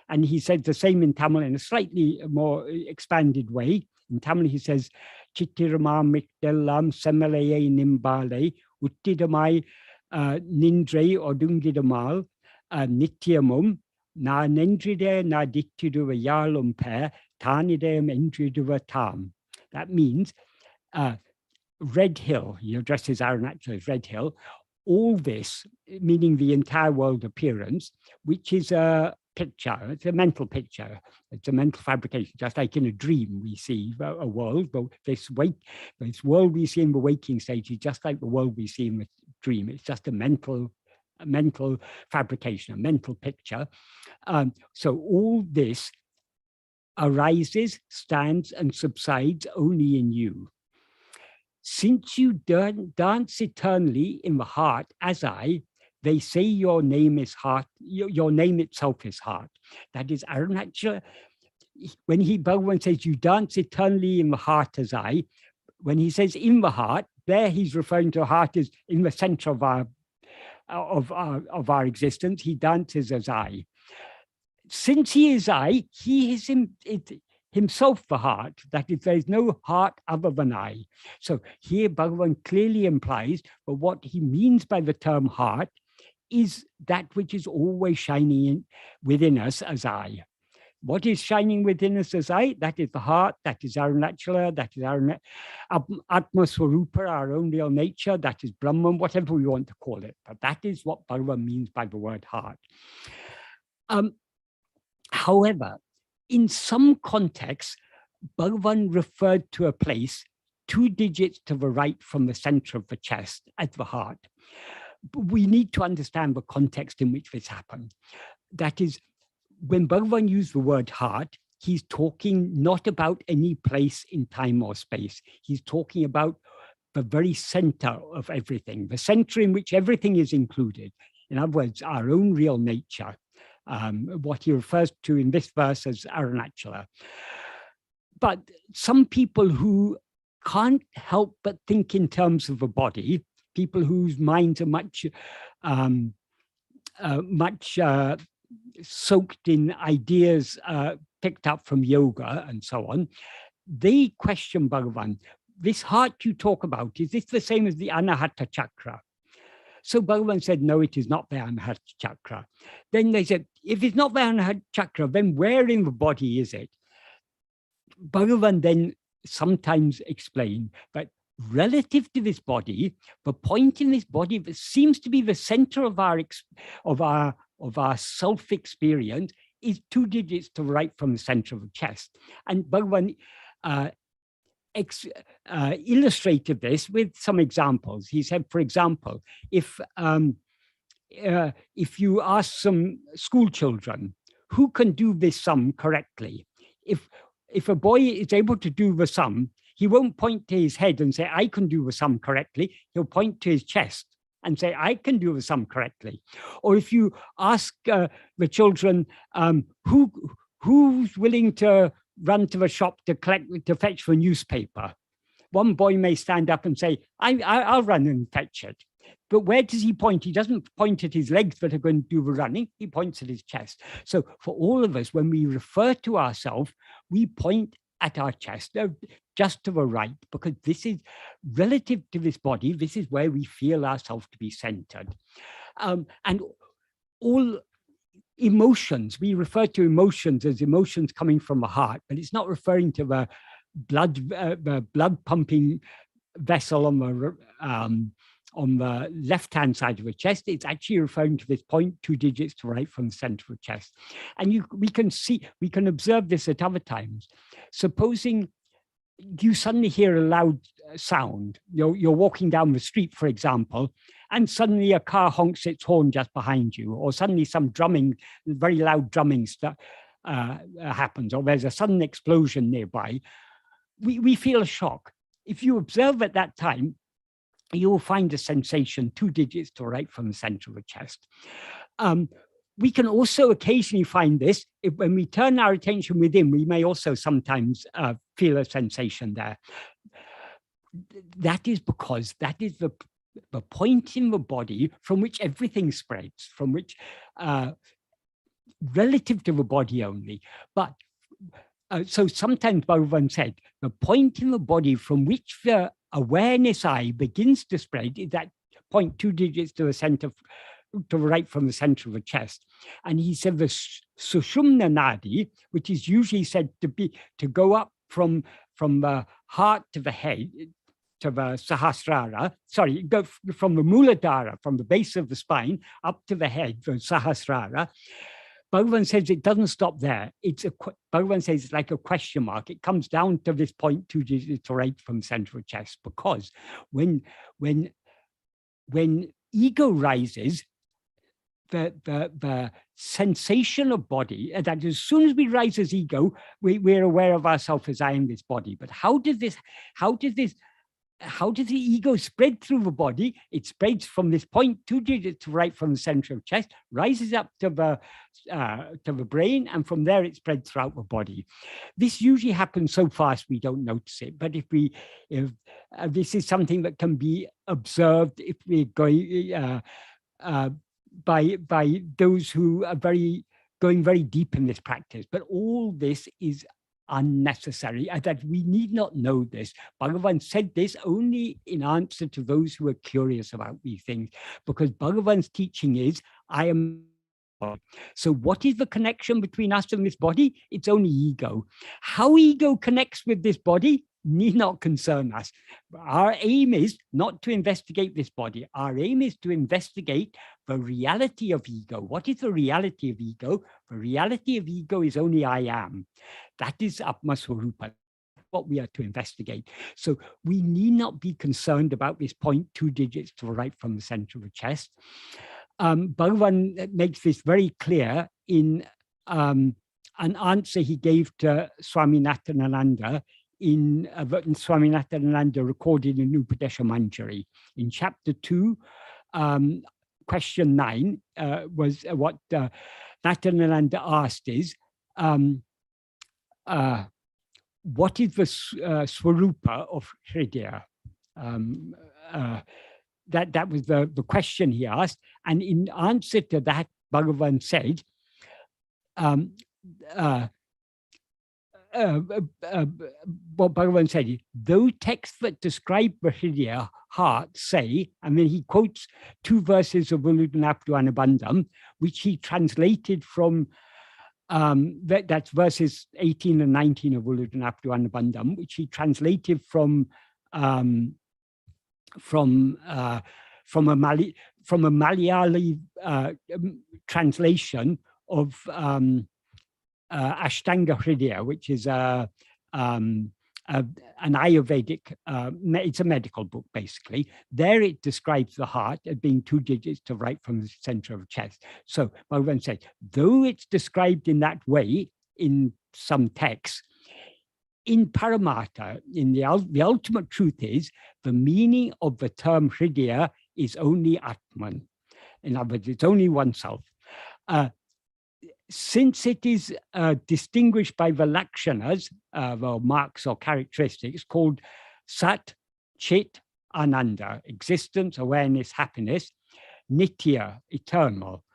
And he said the same in Tamil in a slightly more expanded way. In Tamil, he says, Chittirama mikdellam semalaye nimbale, uttidamai nindre odungidamal, nityamum, na nendride na dittiduva yalumpe, tanidem endriduva tam. That means Red Hill, he addresses Arunachala as Red Hill, all this, meaning the entire world appearance, which is a picture, it's a mental picture, it's a mental fabrication, just like in a dream we see a world, but this world we see in the waking stage is just like the world we see in the dream. It's just a mental fabrication, a mental picture. So all this arises, stands, and subsides only in you. Since you dance eternally in the heart as I, they say your name is heart, your name itself is heart. That is Arunachala. When Bhagavan says you dance eternally in the heart as I, when he says in the heart, there he's referring to heart as in the center of our existence. He dances as I. Since he is I, he is himself the heart, that is, there is no heart other than I. So here Bhagavan clearly implies that what he means by the term heart is that which is always shining within us as I. What is shining within us as I? That is the heart, that is Arunachala, that is our Atma Swarupa, our own real nature, that is Brahman, whatever we want to call it. But that is what Bhagavan means by the word heart. However, in some contexts, Bhagavan referred to a place 2 digits to the right from the center of the chest at the heart. But we need to understand the context in which this happened. That is, when Bhagavan used the word heart, he's talking not about any place in time or space. He's talking about the very center of everything, the center in which everything is included. In other words, our own real nature. What he refers to in this verse as Arunachala. But some people who can't help but think in terms of a body, people whose minds are much soaked in ideas picked up from yoga and so on, they question Bhagavan. This heart you talk about, is this the same as the Anahata chakra? So Bhagavan said, no, it is not the Anahata chakra. Then they said, if it's not the Anahata chakra, then where in the body is it? Bhagavan then sometimes explained that relative to this body, the point in this body that seems to be the center of our self-experience is 2 digits to the right from the center of the chest. And Bhagavan illustrated this with some examples. He said, for example, if you ask some school children who can do this sum correctly, if a boy is able to do the sum, he won't point to his head and say, I can do the sum correctly. He'll point to his chest and say, I can do the sum correctly. Or if you ask the children who's willing to run to the shop to fetch the newspaper, one boy may stand up and say, I'll run and fetch it. But where does he point? He doesn't point at his legs that are going to do the running. He points at his chest. So for all of us, when we refer to ourselves, we point at our chest, just to the right, because this is relative to this body. This is where we feel ourselves to be centered. And all emotions, we refer to emotions as emotions coming from the heart, but it's not referring to blood pumping vessel on the left-hand side of the chest. It's actually referring to this point 2 digits to right from the center of the chest. And we can observe this at other times. Supposing you suddenly hear a loud sound, you're walking down the street, for example, and suddenly a car honks its horn just behind you, or suddenly some drumming, very loud drumming stuff happens, or there's a sudden explosion nearby. We feel a shock. If you observe at that time, you will find a sensation 2 digits to right from the center of the chest. We can also occasionally find this when we turn our attention within. We may also sometimes feel a sensation there. That is because that is the point in the body from which everything spreads, from which relative to the body only. But so sometimes Bhagavan said, the point in the body from which the awareness eye begins to spread is that point 2 digits to the center, to the right from the center of the chest. And he said the Sushumna Nadi, which is usually said to go up from the heart to the head, to the Sahasrara, sorry, go from the Muladhara, from the base of the spine, up to the head, the Sahasrara. Bhagavan says it doesn't stop there. Bhagavan says it's like a question mark. It comes down to this point 2 digits to right from the center of the chest, because when ego rises, the sensation of body, that as soon as we rise as ego, we're aware of ourselves as I am this body. But how does the ego spread through the body? It spreads from this point 2 digits to right from the center of the chest, rises up to the brain, and from there it spreads throughout the body. This usually happens so fast we don't notice it. But if this is something that can be observed if we're going by those who are going very deep in this practice. But all this is unnecessary, and that we need not know this. Bhagavan said this only in answer to those who are curious about these things, because Bhagavan's teaching is, I am. So what is the connection between us and this body? It's only ego. How ego connects with this body need not concern us. Our aim is not to investigate this body. Our aim is to investigate the reality of ego. What is the reality of ego? The reality of ego is only I am. That is Atma Swarupa, what we are to investigate. So we need not be concerned about this point 2 digits to the right from the center of the chest. Bhagavan makes this very clear in an answer he gave to Swami Nathanananda in Swaminathananda recorded in Upadesha Manjari. In chapter 2, question 9 was what Nathanananda asked is, what is the Swarupa of Hridaya? That was the question he asked. And in answer to that, Bhagavan said, what Bhagavan said, though texts that describe the Hridaya heart say, and then he quotes 2 verses of Uludhanaptu Anubandham, which he translated from, that's verses 18 and 19 of Uludhanaptu Anubandham, which he translated from a Malayali translation of Ashtanga Hridaya, which is an Ayurvedic, it's a medical book, basically. There it describes the heart as being 2 digits to right from the center of the chest. So Bhagavan said, though it's described in that way in some texts, in Paramartha, in the ultimate truth is, the meaning of the term Hridaya is only Atman. In other words, it's only oneself. Since it is distinguished by the lakshanas, the marks or characteristics called Sat, Chit, Ananda, existence, awareness, happiness, Nitya, eternal,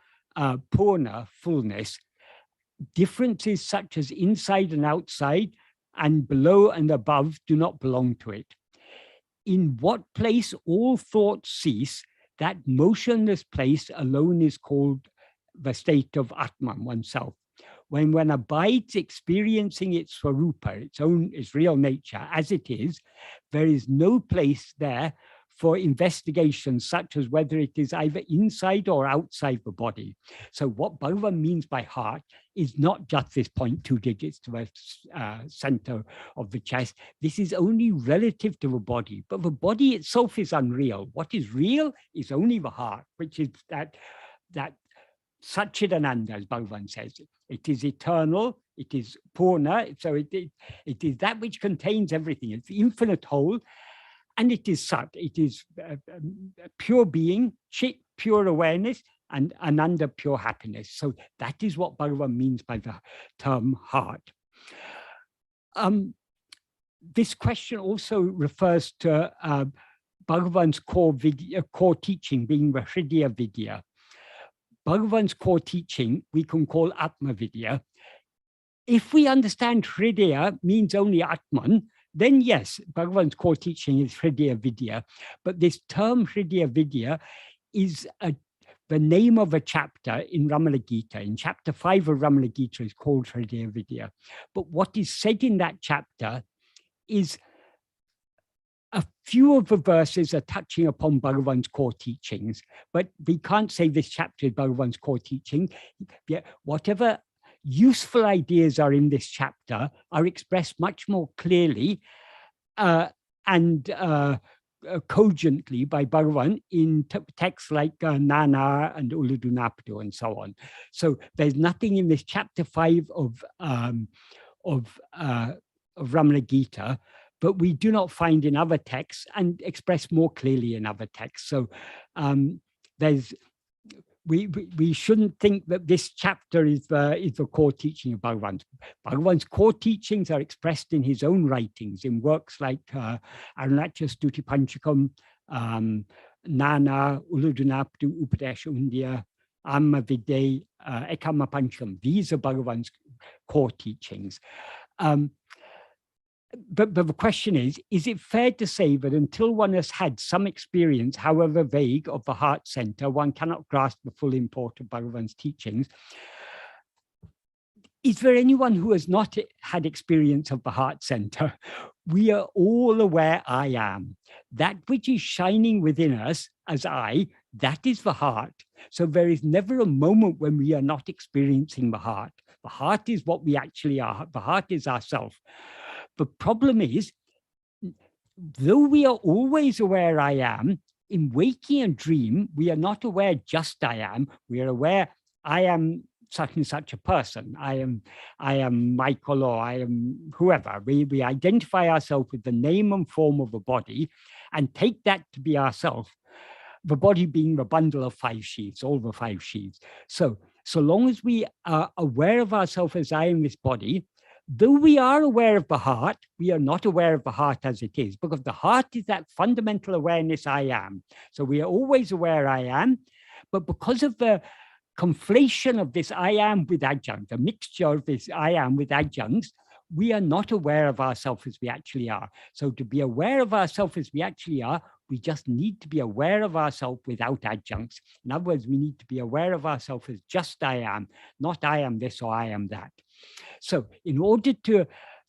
Purna, fullness, differences such as inside and outside and below and above do not belong to it. In what place all thoughts cease, that motionless place alone is called the state of Atman, oneself. when one abides experiencing its swarupa, its real nature as it is, there is no place there for investigations such as whether it is either inside or outside the body. So what Bhagavan means by heart is not just this 0.2 digits to the center of the chest. This is only relative to the body, but the body itself is unreal. What is real is only the heart, which is that Satchidananda, as Bhagavan says. It is eternal, it is Purna, so it is that which contains everything. It's the infinite whole, and it is Sat. It is pure being, Chit, pure awareness, and Ananda, pure happiness. So that is what Bhagavan means by the term heart. This question also refers to Bhagavan's core teaching being the Hridaya Vidya. Bhagavan's core teaching we can call Atma Vidya. If we understand Hridaya means only Atman, then yes, Bhagavan's core teaching is Hridaya Vidya. But this term Hridaya Vidya is the name of a chapter in Ramana Gita. In chapter 5 of Ramana Gita is called Hridaya Vidya. But what is said in that chapter is a few of the verses are touching upon Bhagavan's core teachings, but we can't say this chapter is Bhagavan's core teaching. Yet whatever useful ideas are in this chapter are expressed much more clearly and cogently by Bhagavan in texts like Nana and Uludunapadu and so on. So there's nothing in this chapter 5 of Ramana Gita, but we do not find in other texts and express more clearly in other texts. So we shouldn't think that this chapter is the core teaching of Bhagavan. Bhagavan's core teachings are expressed in his own writings, in works like Arunacha Stuti Panchakam, Nana, Uludunapadu, Upadesha Undya, Amma Vidya, Ekama Panchakam. These are Bhagavan's core teachings. But the question is it fair to say that until one has had some experience, however vague, of the heart center, one cannot grasp the full import of Bhagavan's teachings? Is there anyone who has not had experience of the heart center? We are all aware I am. That which is shining within us as I, that is the heart. So there is never a moment when we are not experiencing the heart. The heart is what we actually are. The heart is ourself. The problem is, though we are always aware I am, in waking and dream, we are not aware just I am. We are aware I am such and such a person. I am Michael, or I am whoever. We identify ourselves with the name and form of a body and take that to be ourself. The body being the bundle of 5 sheaths, all the 5 sheaths. So long as we are aware of ourselves as I am this body, though we are aware of the heart, we are not aware of the heart as it is, because the heart is that fundamental awareness I am. So we are always aware I am, but because of the conflation of this I am with adjunct, the mixture of this I am with adjuncts, we are not aware of ourselves as we actually are. So to be aware of ourselves as we actually are, we just need to be aware of ourselves without adjuncts. In other words, we need to be aware of ourselves as just I am, not I am this or I am that. So in order to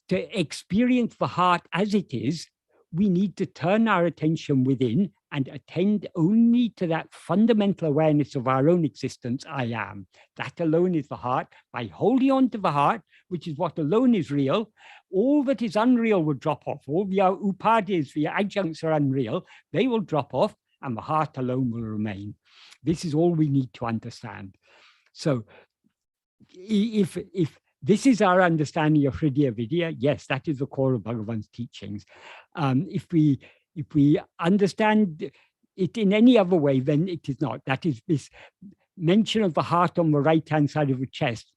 experience the heart as it is, we need to turn our attention within and attend only to that fundamental awareness of our own existence, I am. That alone is the heart. By holding on to the heart, which is what alone is real, all that is unreal will drop off. All the upadis, the adjuncts are unreal, they will drop off, and the heart alone will remain. This is all we need to understand. So if this is our understanding of Hridaya Vidya, yes, that is the core of Bhagavan's teachings. If we understand it in any other way, then it is not. That is, this mention of the heart on the right-hand side of the chest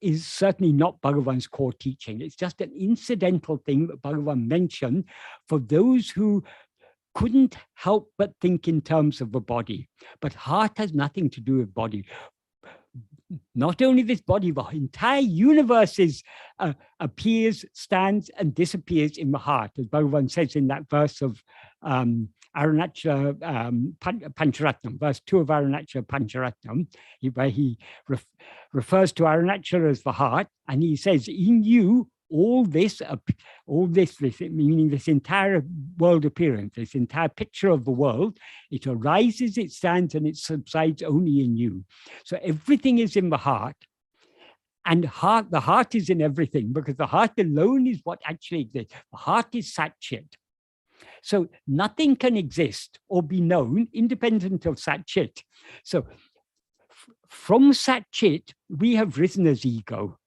is certainly not Bhagavan's core teaching. It's just an incidental thing that Bhagavan mentioned for those who couldn't help but think in terms of the body. But heart has nothing to do with body. not only this body, the entire universe appears, stands, and disappears in the heart, as Bhagavan says in that verse of Arunachala Pancharatnam, verse 2 of Arunachala Pancharatnam, where he refers to Arunachala as the heart, and he says, in you, all this, meaning this entire world appearance, this entire picture of the world, it arises, it stands, and it subsides only in you. So everything is in the heart, and the heart is in everything, because the heart alone is what actually exists. The heart is Satchit. So nothing can exist or be known independent of Satchit. So from Satchit, we have risen as ego.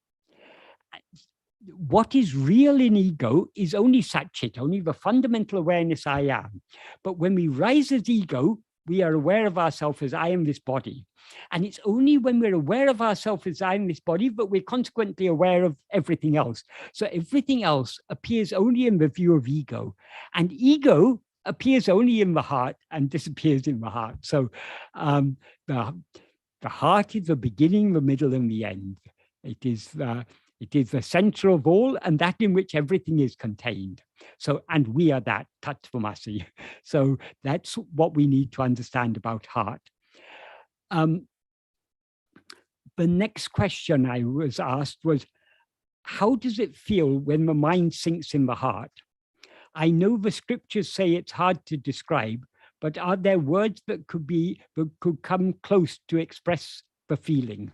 What is real in ego is only Satchit, only the fundamental awareness I am. But when we rise as ego, we are aware of ourselves as I am this body. And it's only when we're aware of ourselves as I am this body that we're consequently aware of everything else. So everything else appears only in the view of ego. And ego appears only in the heart and disappears in the heart. So the heart is the beginning, the middle, and the end. It is the center of all, and that in which everything is contained. So, and we are that, Tattvamasi. So that's what we need to understand about heart. The next question I was asked was, how does it feel when the mind sinks in the heart? I know the scriptures say it's hard to describe, but are there words that could come close to express the feeling?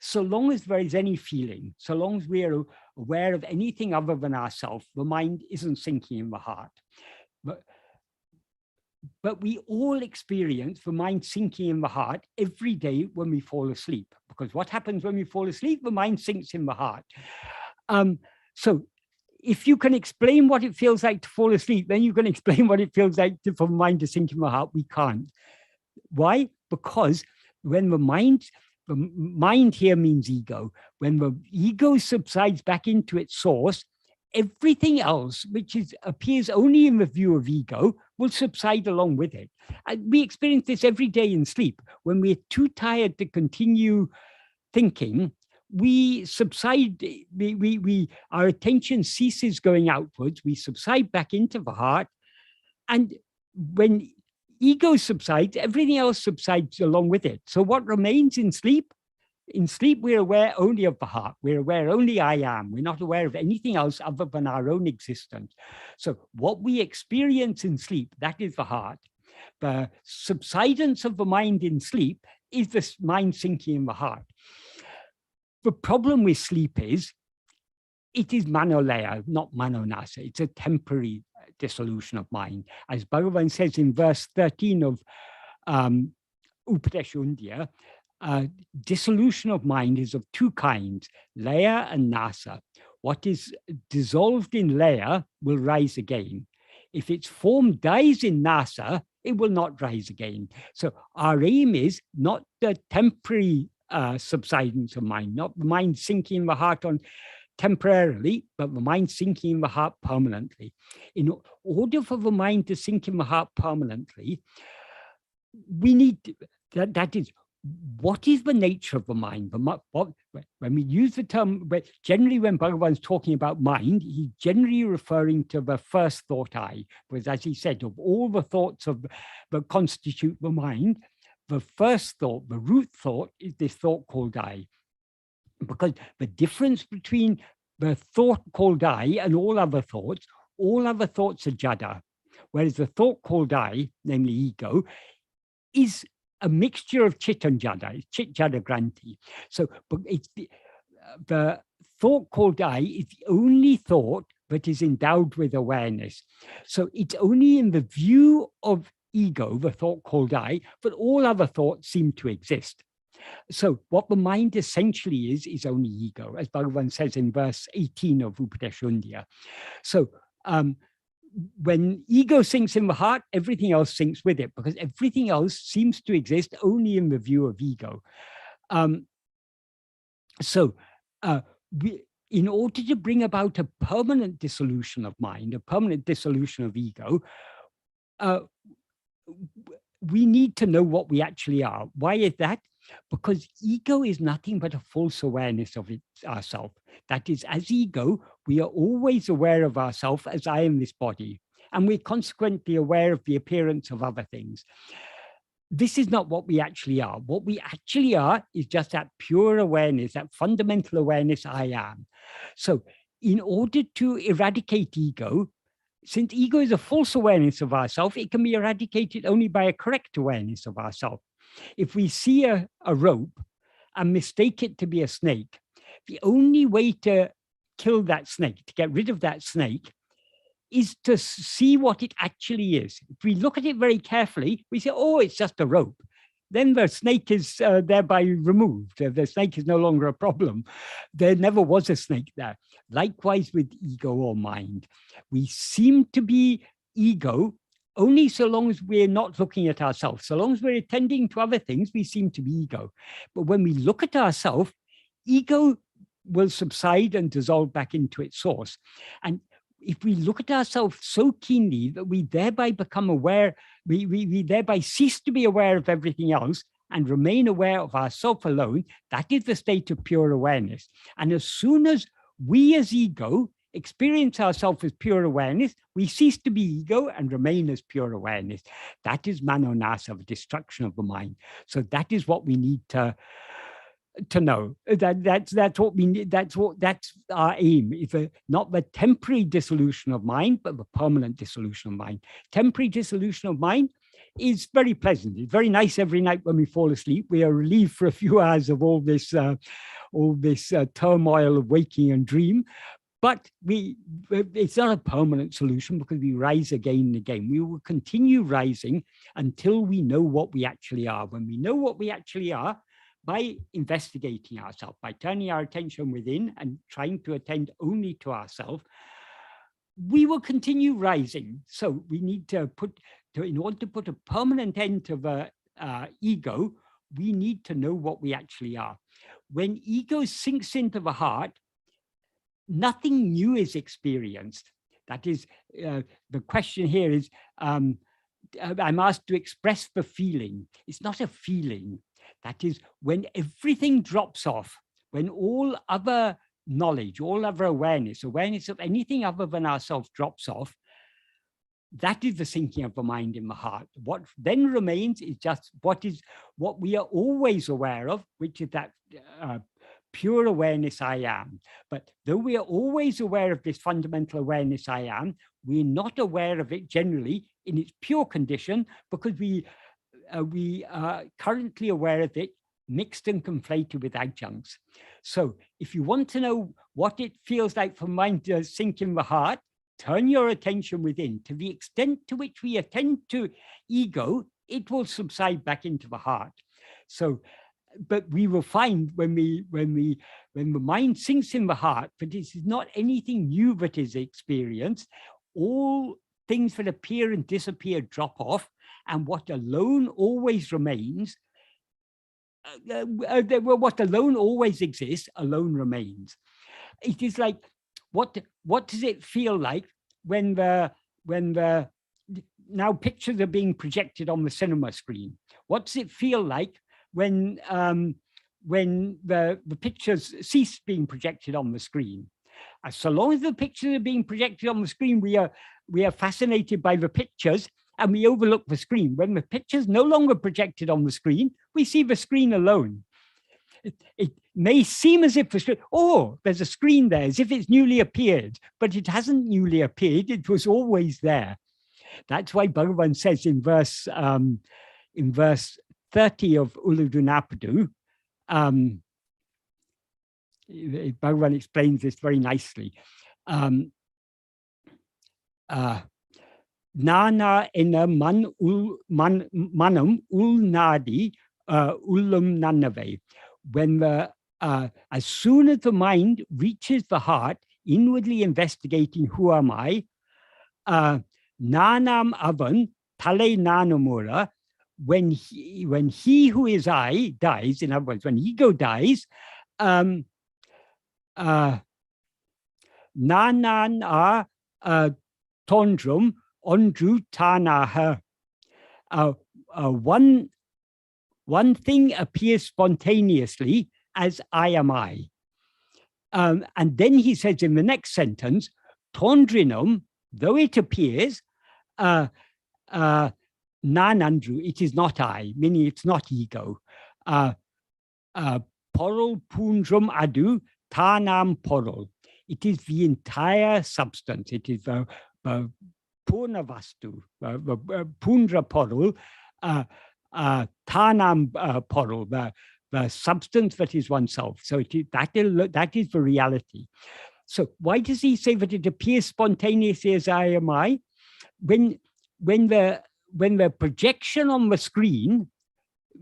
So long as there is any feeling, so long as we are aware of anything other than ourselves, the mind isn't sinking in the heart. But we all experience the mind sinking in the heart every day when we fall asleep, because what happens when we fall asleep? The mind sinks in the heart. So if you can explain what it feels like to fall asleep, then you can explain what it feels like for the mind to sink in the heart. We can't. Why? Because when the mind here means ego. When the ego subsides back into its source, everything else, which appears only in the view of ego, will subside along with it. We experience this every day in sleep. When we're too tired to continue thinking, we subside, our attention ceases going outwards, we subside back into the heart, and when ego subsides, everything else subsides along with it. So what remains in sleep? In sleep, we're aware only of the heart. We're aware only I am. We're not aware of anything else other than our own existence. So what we experience in sleep, that is the heart. The subsidence of the mind in sleep is the mind sinking in the heart. The problem with sleep is, it is manolaya, not manonasa. It's a temporary dissolution of mind. As Bhagavan says in verse 13 of Upadeshundya, dissolution of mind is of two kinds, laya and nasa. What is dissolved in laya will rise again. If its form dies in nasa, it will not rise again. So our aim is not the temporary subsidence of mind, not the mind sinking in the heart on temporarily, but the mind sinking in the heart permanently. In order for the mind to sink in the heart permanently, we need that is, what is the nature of the mind? When we use the term, generally when Bhagavan's talking about mind, he's generally referring to the first thought I, because as he said, of all the thoughts that constitute the mind, the first thought, the root thought, is this thought called I. Because the difference between the thought called I and all other thoughts are jada. Whereas the thought called I, namely ego, is a mixture of chit and jada, it's chit jada granti. So but it's the thought called I is the only thought that is endowed with awareness. So it's only in the view of ego, the thought called I, that all other thoughts seem to exist. So what the mind essentially is only ego, as Bhagavan says in verse 18 of Upadeshundya. So when ego sinks in the heart, everything else sinks with it, because everything else seems to exist only in the view of ego. In order to bring about a permanent dissolution of mind, a permanent dissolution of ego, we need to know what we actually are. Why is that? Because ego is nothing but a false awareness of ourself. That is, as ego, we are always aware of ourself as I am this body, and we're consequently aware of the appearance of other things. This is not what we actually are. What we actually are is just that pure awareness, that fundamental awareness I am. So in order to eradicate ego, since ego is a false awareness of ourself, it can be eradicated only by a correct awareness of ourself. If we see a rope and mistake it to be a snake, the only way to kill that snake, to get rid of that snake, is to see what it actually is. If we look at it very carefully, we say, oh, it's just a rope. Then the snake is thereby removed. The snake is no longer a problem. There never was a snake there. Likewise with ego or mind. We seem to be ego only so long as we're not looking at ourselves. So long as we're attending to other things, we seem to be ego. But when we look at ourselves, ego will subside and dissolve back into its source. And if we look at ourselves so keenly that we thereby become aware, we thereby cease to be aware of everything else and remain aware of ourself alone, that is the state of pure awareness. And as soon as we as ego experience ourselves as pure awareness, we cease to be ego and remain as pure awareness. That is manonasa, the destruction of the mind. So that is what we need to know. That's what we need. That's our aim. It's not the temporary dissolution of mind, but the permanent dissolution of mind. Temporary dissolution of mind is very pleasant. It's very nice every night when we fall asleep. We are relieved for a few hours of all this turmoil of waking and dream. But it's not a permanent solution because we rise again and again. We will continue rising until we know what we actually are. When we know what we actually are, by investigating ourselves, by turning our attention within and trying to attend only to ourselves, we will continue rising. So we need to in order to put a permanent end to the ego, we need to know what we actually are. When ego sinks into the heart, nothing new is experienced. That is, the question here is, I'm asked to express the feeling. It's not a feeling. That is, when everything drops off, when all other knowledge, all other awareness of anything other than ourselves drops off, that is the sinking of the mind in the heart. What then remains is just what we are always aware of, which is that pure awareness I am. But though we are always aware of this fundamental awareness I am, we're not aware of it generally in its pure condition because we are currently aware of it mixed and conflated with adjuncts. So if you want to know what it feels like for mind to sink in the heart, turn your attention within. To the extent to which we attend to ego, it will subside back into the heart. So, but we will find when the mind sinks in the heart, but it is not anything new that is experienced. All things that appear and disappear drop off, and what alone always remains, what alone always exists, alone remains. It is like, what does it feel like when the now pictures are being projected on the cinema screen? What does it feel like when the pictures cease being projected on the screen? So long as the pictures are being projected on the screen, we are fascinated by the pictures and we overlook the screen. When the picture's no longer projected on the screen, we see the screen alone. It may seem as if there's a screen there, as if it's newly appeared, but it hasn't newly appeared. It was always there. That's why Bhagavan says in verse 30 of Uludunapadu, Bhagavan explains this very nicely. Nana ena manam ulnadi ullum nanave. When as soon as the mind reaches the heart, inwardly investigating who am I, nanam avan tale nanamura. When he who is I dies, in other words, when ego dies, nanan tondrum ondru tanaha. one thing appears spontaneously as I am I. And then he says in the next sentence, tondrinum, though it appears, nanandru, it is not I, meaning it's not ego. Porol pundrum adu, tanam porol. It is the entire substance. It is the purna vastu, pundra porol, tanam porol, the substance that is oneself. So that is the reality. So why does he say that it appears spontaneously as I am I? When the projection on the screen,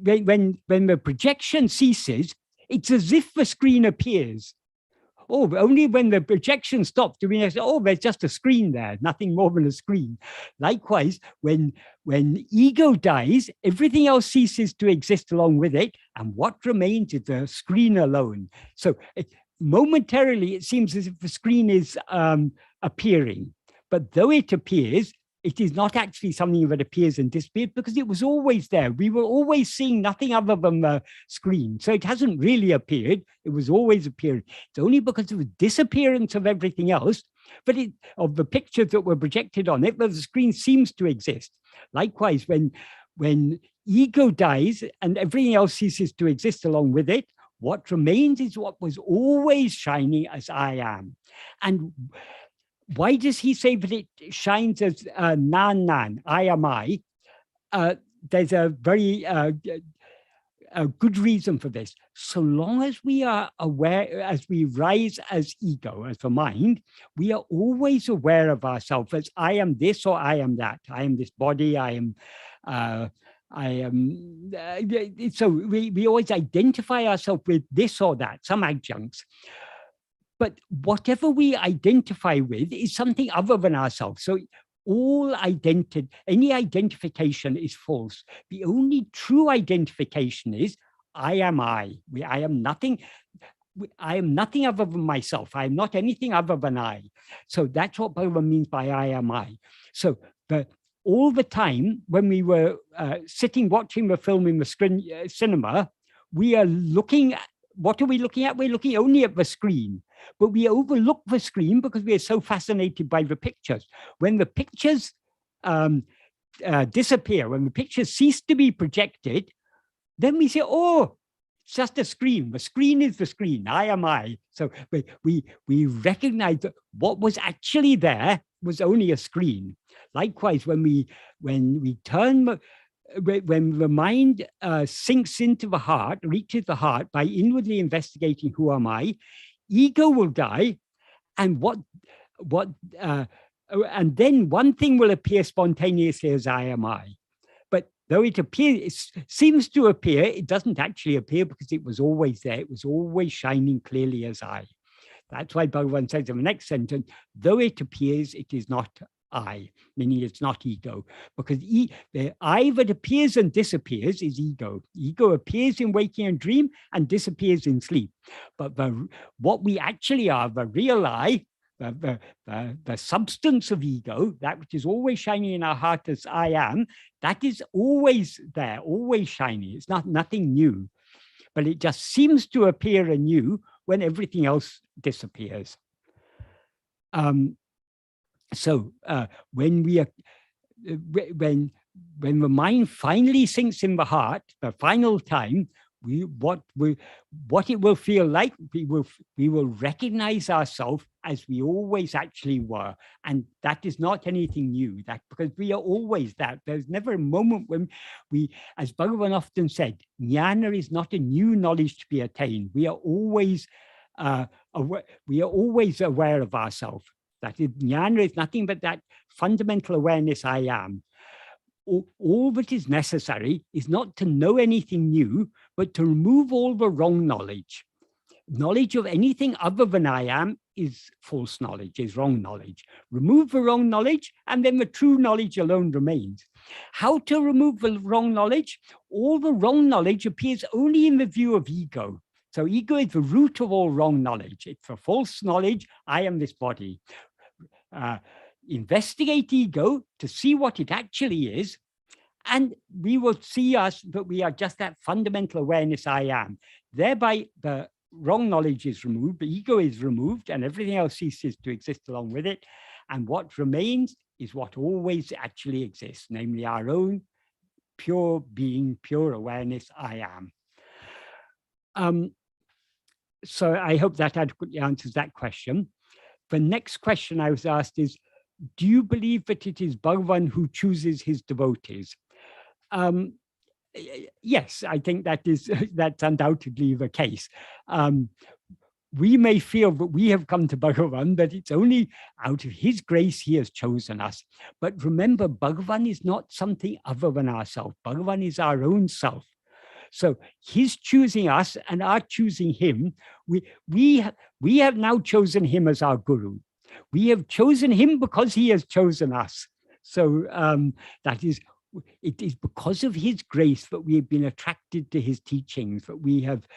when the projection ceases, it's as if the screen appears. Oh, only when the projection stops do we say, oh, there's just a screen there, nothing more than a screen. Likewise, when ego dies, everything else ceases to exist along with it, and what remains is the screen alone. So momentarily, it seems as if the screen is appearing, but though it appears, it is not actually something that appears and disappears because it was always there. We were always seeing nothing other than the screen. So it hasn't really appeared. It was always appearing. It's only because of the disappearance of everything else, of the pictures that were projected on it, that the screen seems to exist. Likewise, when ego dies and everything else ceases to exist along with it, what remains is what was always shining as I am. And why does he say that it shines as nan, I am I? There's a very a good reason for this. So long as we are aware, as we rise as ego, as the mind, we are always aware of ourselves as I am this or I am that. I am this body, I am, so we always identify ourselves with this or that, some adjuncts. But whatever we identify with is something other than ourselves. So any identification is false. The only true identification is I am I. I am nothing. I am nothing other than myself. I am not anything other than I. So that's what Bhagavan means by I am I. So all the time when we were sitting watching the film in the cinema, we are looking at, what are we looking at? We're looking only at the screen, but we overlook the screen because we are so fascinated by the pictures. When the pictures disappear, when the pictures cease to be projected, then we say, oh, it's just a screen. The screen is the screen. I am I. So we recognize that what was actually there was only a screen. Likewise, when we turn, when the mind sinks into the heart, reaches the heart by inwardly investigating who am I, ego will die, and and then one thing will appear spontaneously as I am I. But though it seems to appear, it doesn't actually appear because it was always there. It was always shining clearly as I. That's why Bhagavan says in the next sentence, though it appears, it is not I, meaning it's not ego, because the I that appears and disappears is ego. Ego appears in waking and dream and disappears in sleep. But what we actually are, the real I, the substance of ego, that which is always shining in our heart as I am, that is always there, always shining. It's nothing new, but it just seems to appear anew when everything else disappears. So when the mind finally sinks in the heart, the final time, what it will feel like, we will recognize ourselves as we always actually were, and that is not anything new. That because we are always that. There's never a moment when we, as Bhagavan often said, jnana is not a new knowledge to be attained. We are always aware of ourselves. That is, jnana is nothing but that fundamental awareness I am. All that is necessary is not to know anything new, but to remove all the wrong knowledge. Knowledge of anything other than I am is false knowledge, is wrong knowledge. Remove the wrong knowledge, and then the true knowledge alone remains. How to remove the wrong knowledge? All the wrong knowledge appears only in the view of ego. So ego is the root of all wrong knowledge. It's a false knowledge, I am this body. Investigate ego to see what it actually is, And we will see us, but we are just that fundamental awareness I am. Thereby, the wrong knowledge is removed, the ego is removed, and everything else ceases to exist along with it. And what remains is what always actually exists, namely our own pure being, pure awareness I am. So I hope that adequately answers that question. The next question I was asked is, do you believe that it is Bhagavan who chooses his devotees? Yes, I think that's undoubtedly the case. We may feel that we have come to Bhagavan, but it's only out of his grace he has chosen us. But remember, Bhagavan is not something other than ourselves. Bhagavan is our own self. So his choosing us and our choosing him, we have now chosen him as our guru. We have chosen him because he has chosen us. So it is because of his grace that we have been attracted to his teachings, that we have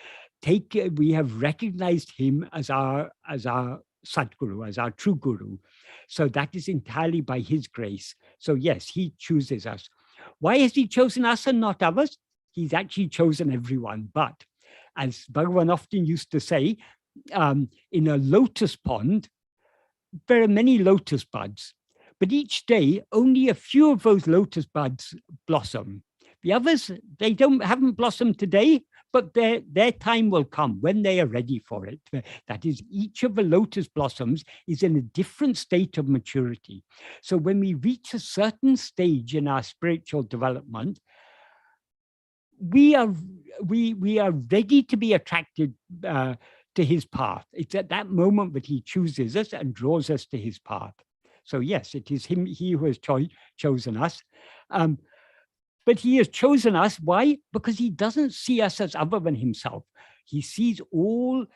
recognized him as our Sadguru, as our true guru. So that is entirely by his grace. So yes, he chooses us. Why has he chosen us and not others? He's actually chosen everyone. But as Bhagavan often used to say, in a lotus pond, there are many lotus buds, but each day only a few of those lotus buds blossom. The others, they haven't blossomed today, but their time will come when they are ready for it. That is, each of the lotus blossoms is in a different state of maturity. So when we reach a certain stage in our spiritual development, we are ready to be attracted to his path. It's at that moment that he chooses us and draws us to his path. So yes, it is he who has chosen us. But he has chosen us. Why? Because he doesn't see us as other than himself. He sees all,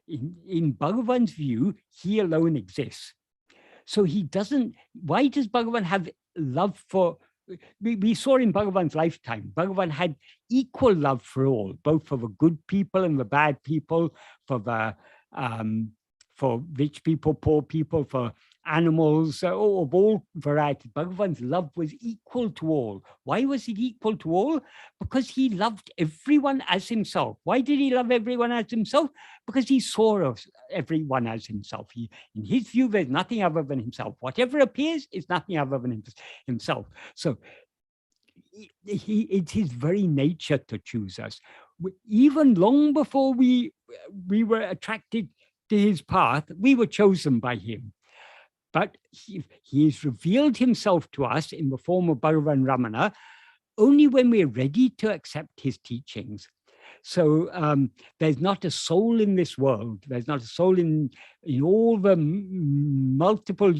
in Bhagavan's view, he alone exists. So he doesn't, why does Bhagavan have love for, we saw in Bhagavan's lifetime, Bhagavan had equal love for all, both for the good people and the bad people, for rich people, poor people, for animals, of all varieties. Bhagavan's love was equal to all. Why was it equal to all? Because he loved everyone as himself. Why did he love everyone as himself? Because he saw everyone as himself. In his view, there's nothing other than himself. Whatever appears is nothing other than himself. So it's his very nature to choose us. Even long before we were attracted to his path, we were chosen by him. But he has revealed himself to us in the form of Bhagavan Ramana only when we're ready to accept his teachings. So there's not a soul in this world. There's not a soul in all the multiple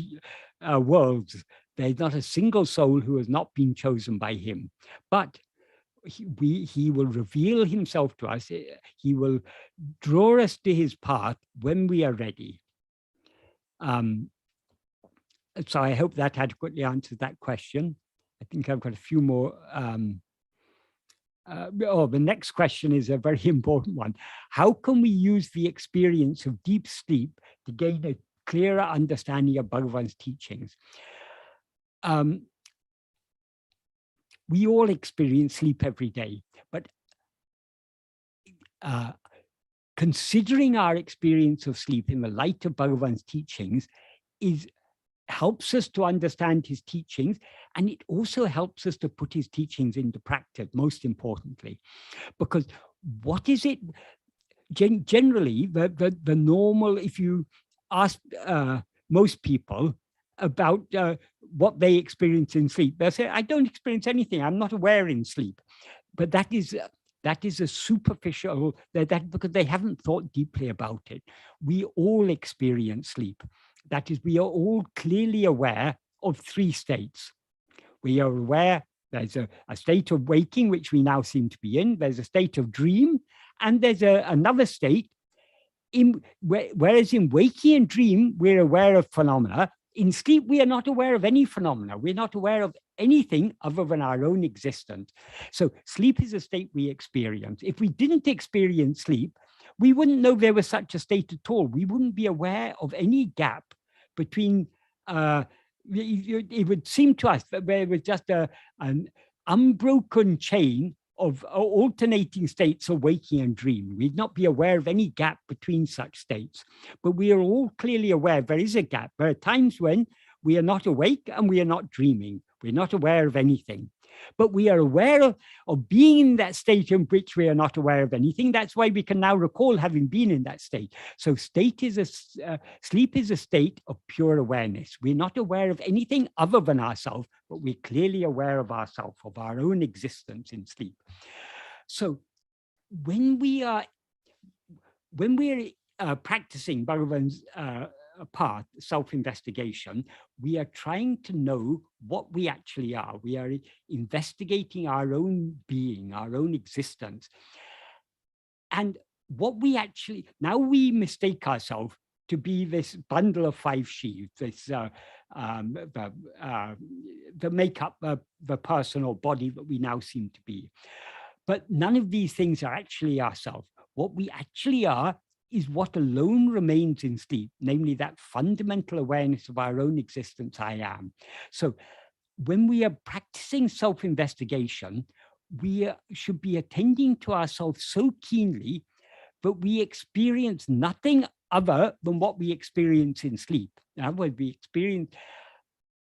worlds. There's not a single soul who has not been chosen by him. But he will reveal himself to us. He will draw us to his path when we are ready. So I hope that adequately answers that question. I think I've got a few more. The next question is a very important one. How can we use the experience of deep sleep to gain a clearer understanding of Bhagavan's teachings? We all experience sleep every day, but considering our experience of sleep in the light of Bhagavan's teachings helps us to understand his teachings, and it also helps us to put his teachings into practice, most importantly. Because what is it, generally, the normal, if you ask most people about what they experience in sleep, they'll say, I don't experience anything, I'm not aware in sleep. But that is a superficial, because they haven't thought deeply about it. We all experience sleep. That is, we are all clearly aware of three states. We are aware there's a state of waking, which we now seem to be in. There's a state of dream, and there's another state. Whereas in waking and dream, we're aware of phenomena. In sleep, we are not aware of any phenomena. We're not aware of anything other than our own existence. So sleep is a state we experience. If we didn't experience sleep, we wouldn't know there was such a state at all. We wouldn't be aware of any gap between, it would seem to us that there was just an unbroken chain of alternating states of waking and dream. We'd not be aware of any gap between such states, but we are all clearly aware there is a gap. There are times when we are not awake and we are not dreaming. We're not aware of anything, but we are aware of being in that state in which we are not aware of anything. That's why we can now recall having been in that state. So sleep is a state of pure awareness. We're not aware of anything other than ourselves, but we're clearly aware of ourselves, of our own existence in sleep. So when we're practicing Bhagavan's path, self-investigation, we are trying to know what we actually are. We are investigating our own being, our own existence. And what we actually, now we mistake ourselves to be this bundle of 5 sheaves, this that make up the personal body that we now seem to be. But none of these things are actually ourselves. What we actually are is what alone remains in sleep, namely that fundamental awareness of our own existence, I am. So when we are practicing self-investigation, we should be attending to ourselves so keenly that we experience nothing other than what we experience in sleep. In other words, we experience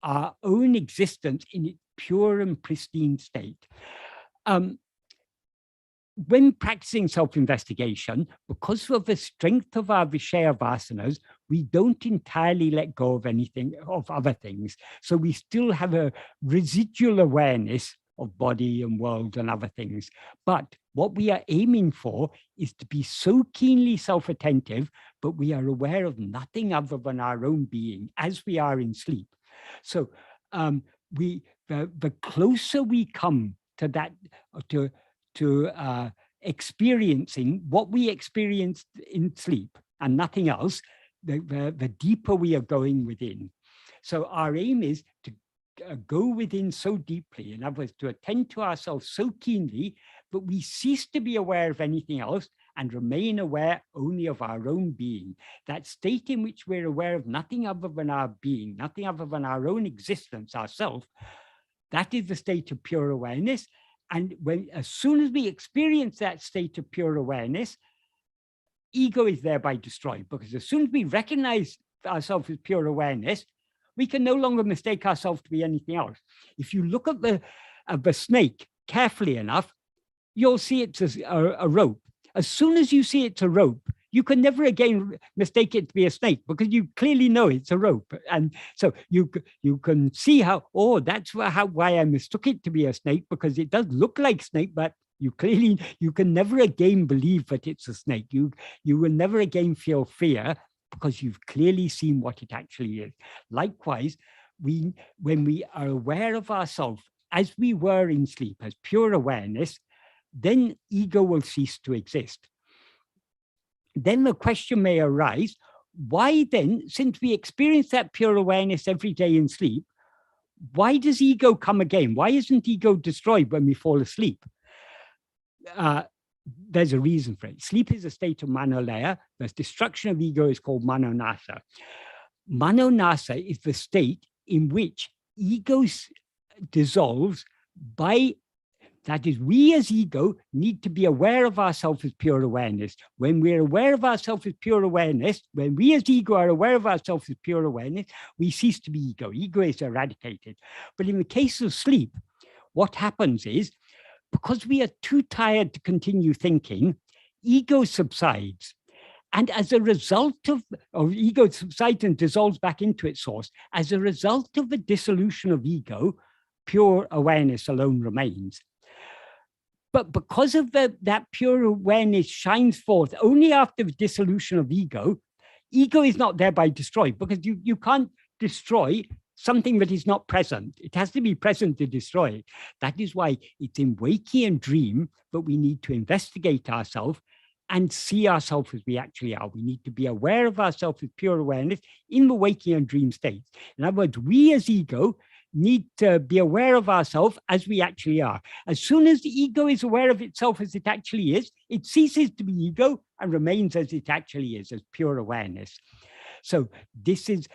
our own existence in its pure and pristine state. When practicing self-investigation, because of the strength of our Vishaya vasanas, we don't entirely let go of anything, of other things. So we still have a residual awareness of body and world and other things. But what we are aiming for is to be so keenly self-attentive, but we are aware of nothing other than our own being as we are in sleep. So the closer we come to that, to experiencing what we experienced in sleep and nothing else, the deeper we are going within. So our aim is to go within so deeply, in other words, to attend to ourselves so keenly that we cease to be aware of anything else and remain aware only of our own being. That state in which we're aware of nothing other than our being, nothing other than our own existence, ourself, that is the state of pure awareness. And as soon as we experience that state of pure awareness, ego is thereby destroyed, because as soon as we recognize ourselves as pure awareness, we can no longer mistake ourselves to be anything else. If you look at the snake carefully enough, you'll see it's a rope. As soon as you see it's a rope, you can never again mistake it to be a snake, because you clearly know it's a rope. And so you can see how, oh, that's why I mistook it to be a snake, because it does look like snake, but you can never again believe that it's a snake. You will never again feel fear, because you've clearly seen what it actually is. Likewise, when we are aware of ourselves as we were in sleep, as pure awareness, then ego will cease to exist. Then the question may arise, why then, since we experience that pure awareness every day in sleep, why does ego come again? Why isn't ego destroyed when we fall asleep? There's a reason for it. Sleep is a state of manolaya. The destruction of ego is called manonasa. Manonasa is the state in which ego dissolves by, that is, we as ego need to be aware of ourselves as pure awareness. When we're aware of ourselves as pure awareness, when we as ego are aware of ourselves as pure awareness, we cease to be ego. Ego is eradicated. But in the case of sleep, what happens is, because we are too tired to continue thinking, ego subsides. And as a result of ego subsides and dissolves back into its source, as a result of the dissolution of ego, pure awareness alone remains. But because of that pure awareness shines forth only after the dissolution of ego, ego is not thereby destroyed, because you can't destroy something that is not present. It has to be present to destroy it. That is why it's in waking and dream that we need to investigate ourselves and see ourselves as we actually are. We need to be aware of ourselves as pure awareness in the waking and dream states. In other words, we as ego need to be aware of ourselves as we actually are. As soon as the ego is aware of itself as it actually is, it ceases to be ego and remains as it actually is, as pure awareness. So this is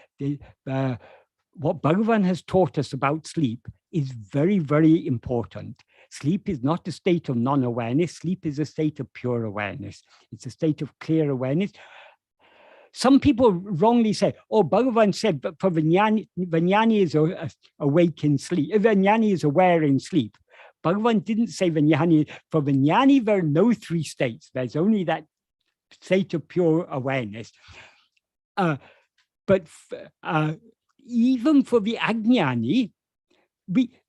what Bhagavan has taught us about sleep, is very, very important. Sleep is not a state of non-awareness. Sleep is a state of pure awareness. It's a state of clear awareness. Some people wrongly say, oh, Bhagavan said, but for Vijnani is awake in sleep. Vijnani is aware in sleep. Bhagavan didn't say Vijnani. For Vijnani, there are no three states. There's only that state of pure awareness. But even for the Ajnani,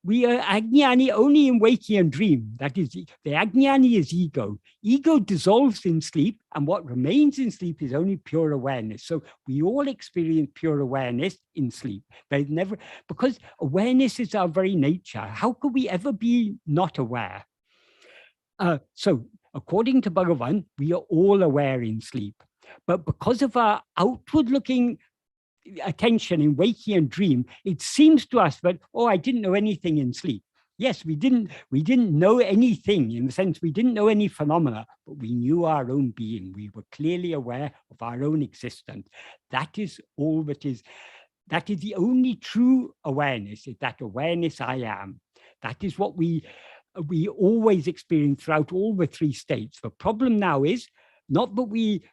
we are Ajnani only in waking and dream. That is, the Ajnani is ego. Ego dissolves in sleep, and what remains in sleep is only pure awareness. So we all experience pure awareness in sleep. There's never, because awareness is our very nature. How could we ever be not aware? So according to Bhagavan, we are all aware in sleep. But because of our outward-looking attention in waking and dream, it seems to us that, oh, I didn't know anything in sleep. Yes, we didn't know anything in the sense we didn't know any phenomena, but we knew our own being. We were clearly aware of our own existence. That is all that is the only true awareness, is that awareness I am. That is what we always experience throughout all the three states. The problem now is not that we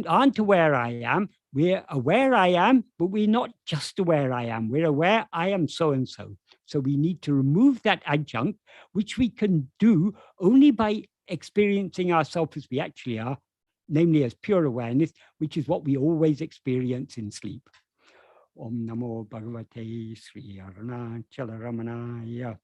aren't aware I am. We're aware I am, but we're not just aware I am. We're aware I am so-and-so. So we need to remove that adjunct, which we can do only by experiencing ourselves as we actually are, namely as pure awareness, which is what we always experience in sleep. Om Namo Bhagavate Sri Arunachala Ramanaya.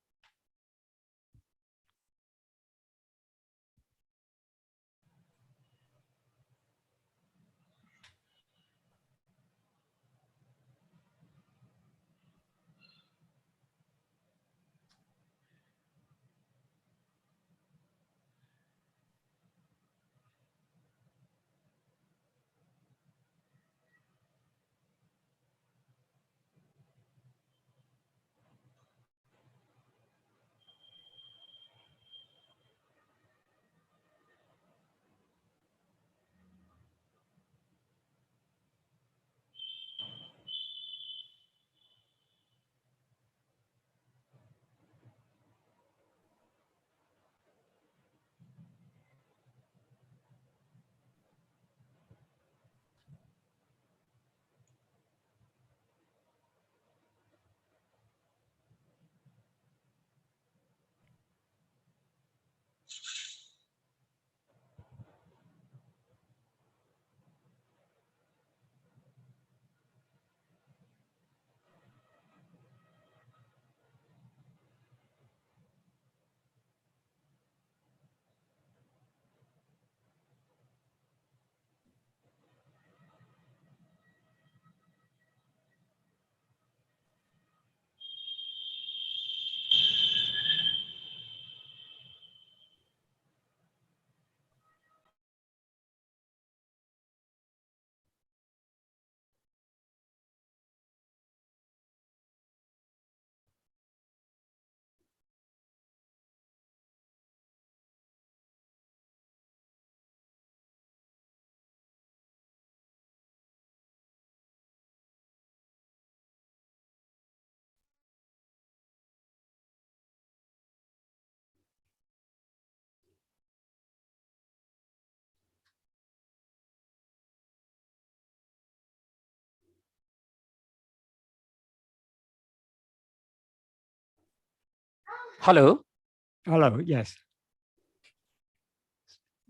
Hello. Hello, yes.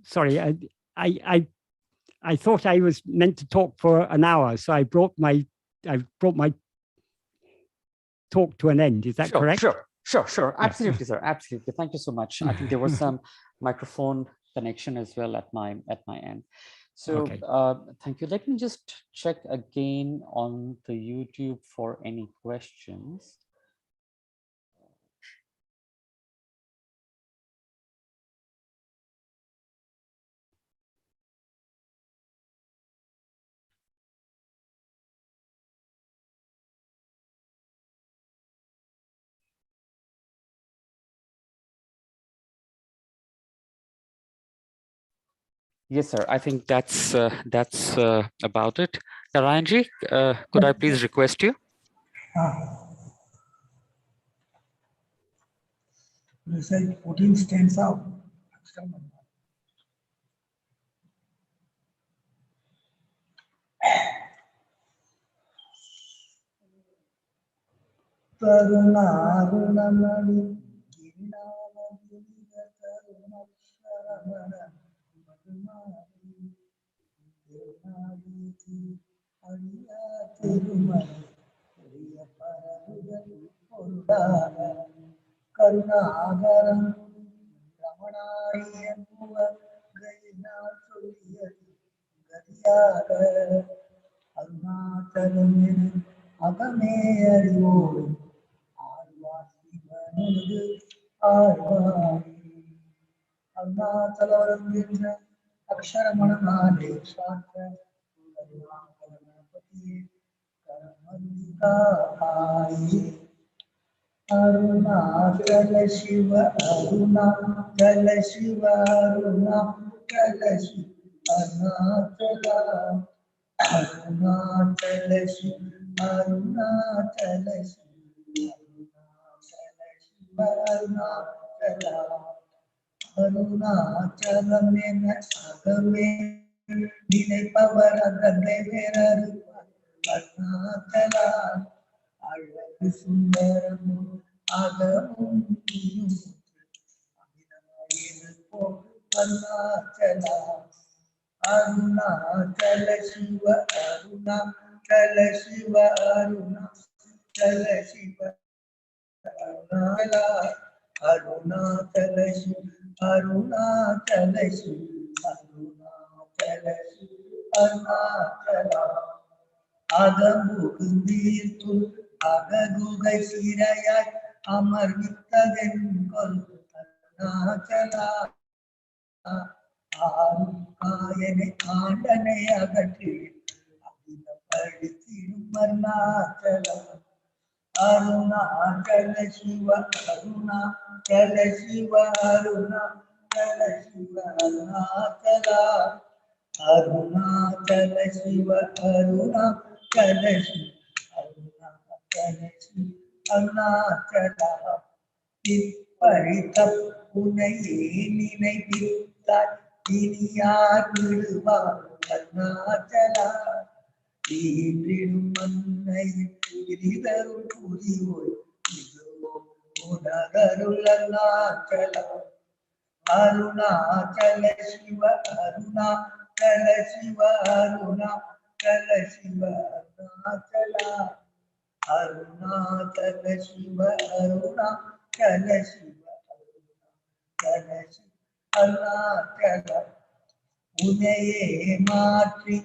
Sorry, I thought I was meant to talk for an hour, so I brought my talk to an end. Is that correct? Sure. Absolutely, sir. Absolutely. Thank you so much. I think there was some microphone connection as well at my end. So Okay. thank you. Let me just check again on the YouTube for any questions. Yes, sir. I think that's about it. Narayanji, could I please request you? Recite 14 stanza of Akshara. Karunarunamani Girinamani Karunasharamana Madhumari Devnaditi Ariya Tirumani Riya Paramudan Purudana Karunagaram Ramanariyan Muva Gaina Suriyati Gadiyaga அருணாச்சலமென அகமே அறிவோம் ஆழ்வார் சிவனது ஆழ்வாரே அருணாச்சலம் என்ற அக்ஷரமணனாலே சாற்ற கருணாகரணபதியே கரமல்லிகாயே அருணாச்சல சிவ அருணாச்சல சிவ அருணாச்சல சிவ Arunachala Arunachala Shiva Arunachala Shiva Arunachala Shiva Arunachala Arunachala Agame நினைப்பவர் அகமே வேறறுப்பார் அருணாச்சலா அழகு சுந்தரமும் அகமும் அமிதமாயிருப்போம் Arunachala Arunachala Shiva Arunachala Shiva Arunachala Shiva Arunachala Shiva Arunachala Shiva Arunachala Shiva Arunachala Agamugundirtu Agagugai Sirayai Amarvittaden Kol Arunachala ஆயனை ஆண்டனை அகற்றி அகிலப்படுத்திடும் அருணாச்சலம் அருணாச்சல சிவ அருணாச்சல சிவ அருணாச்சல சிவ அருணாச்சலா அருணாச்சல சிவ அருணாச்சல சிவ அருணாச்சல சிவ அருணாச்சலா இப்பழித்தப் புனையே நினைப்பித்தாய் இனியார் விடுவார் அருணாச்சலா ஈன்றிடும் மன்னையின் கிரிதரும் புரிவோய் இதுவோ உனகருள் அருணாச்சலா அருணாச்சல சிவ அருணாச்சல சிவ அருணாச்சல சிவ அருணாச்சலா அருணாச்சல சிவ அருணாச்சல சிவ அருணாச்சல சிவ அருணாச்சல உனையே மாற்றி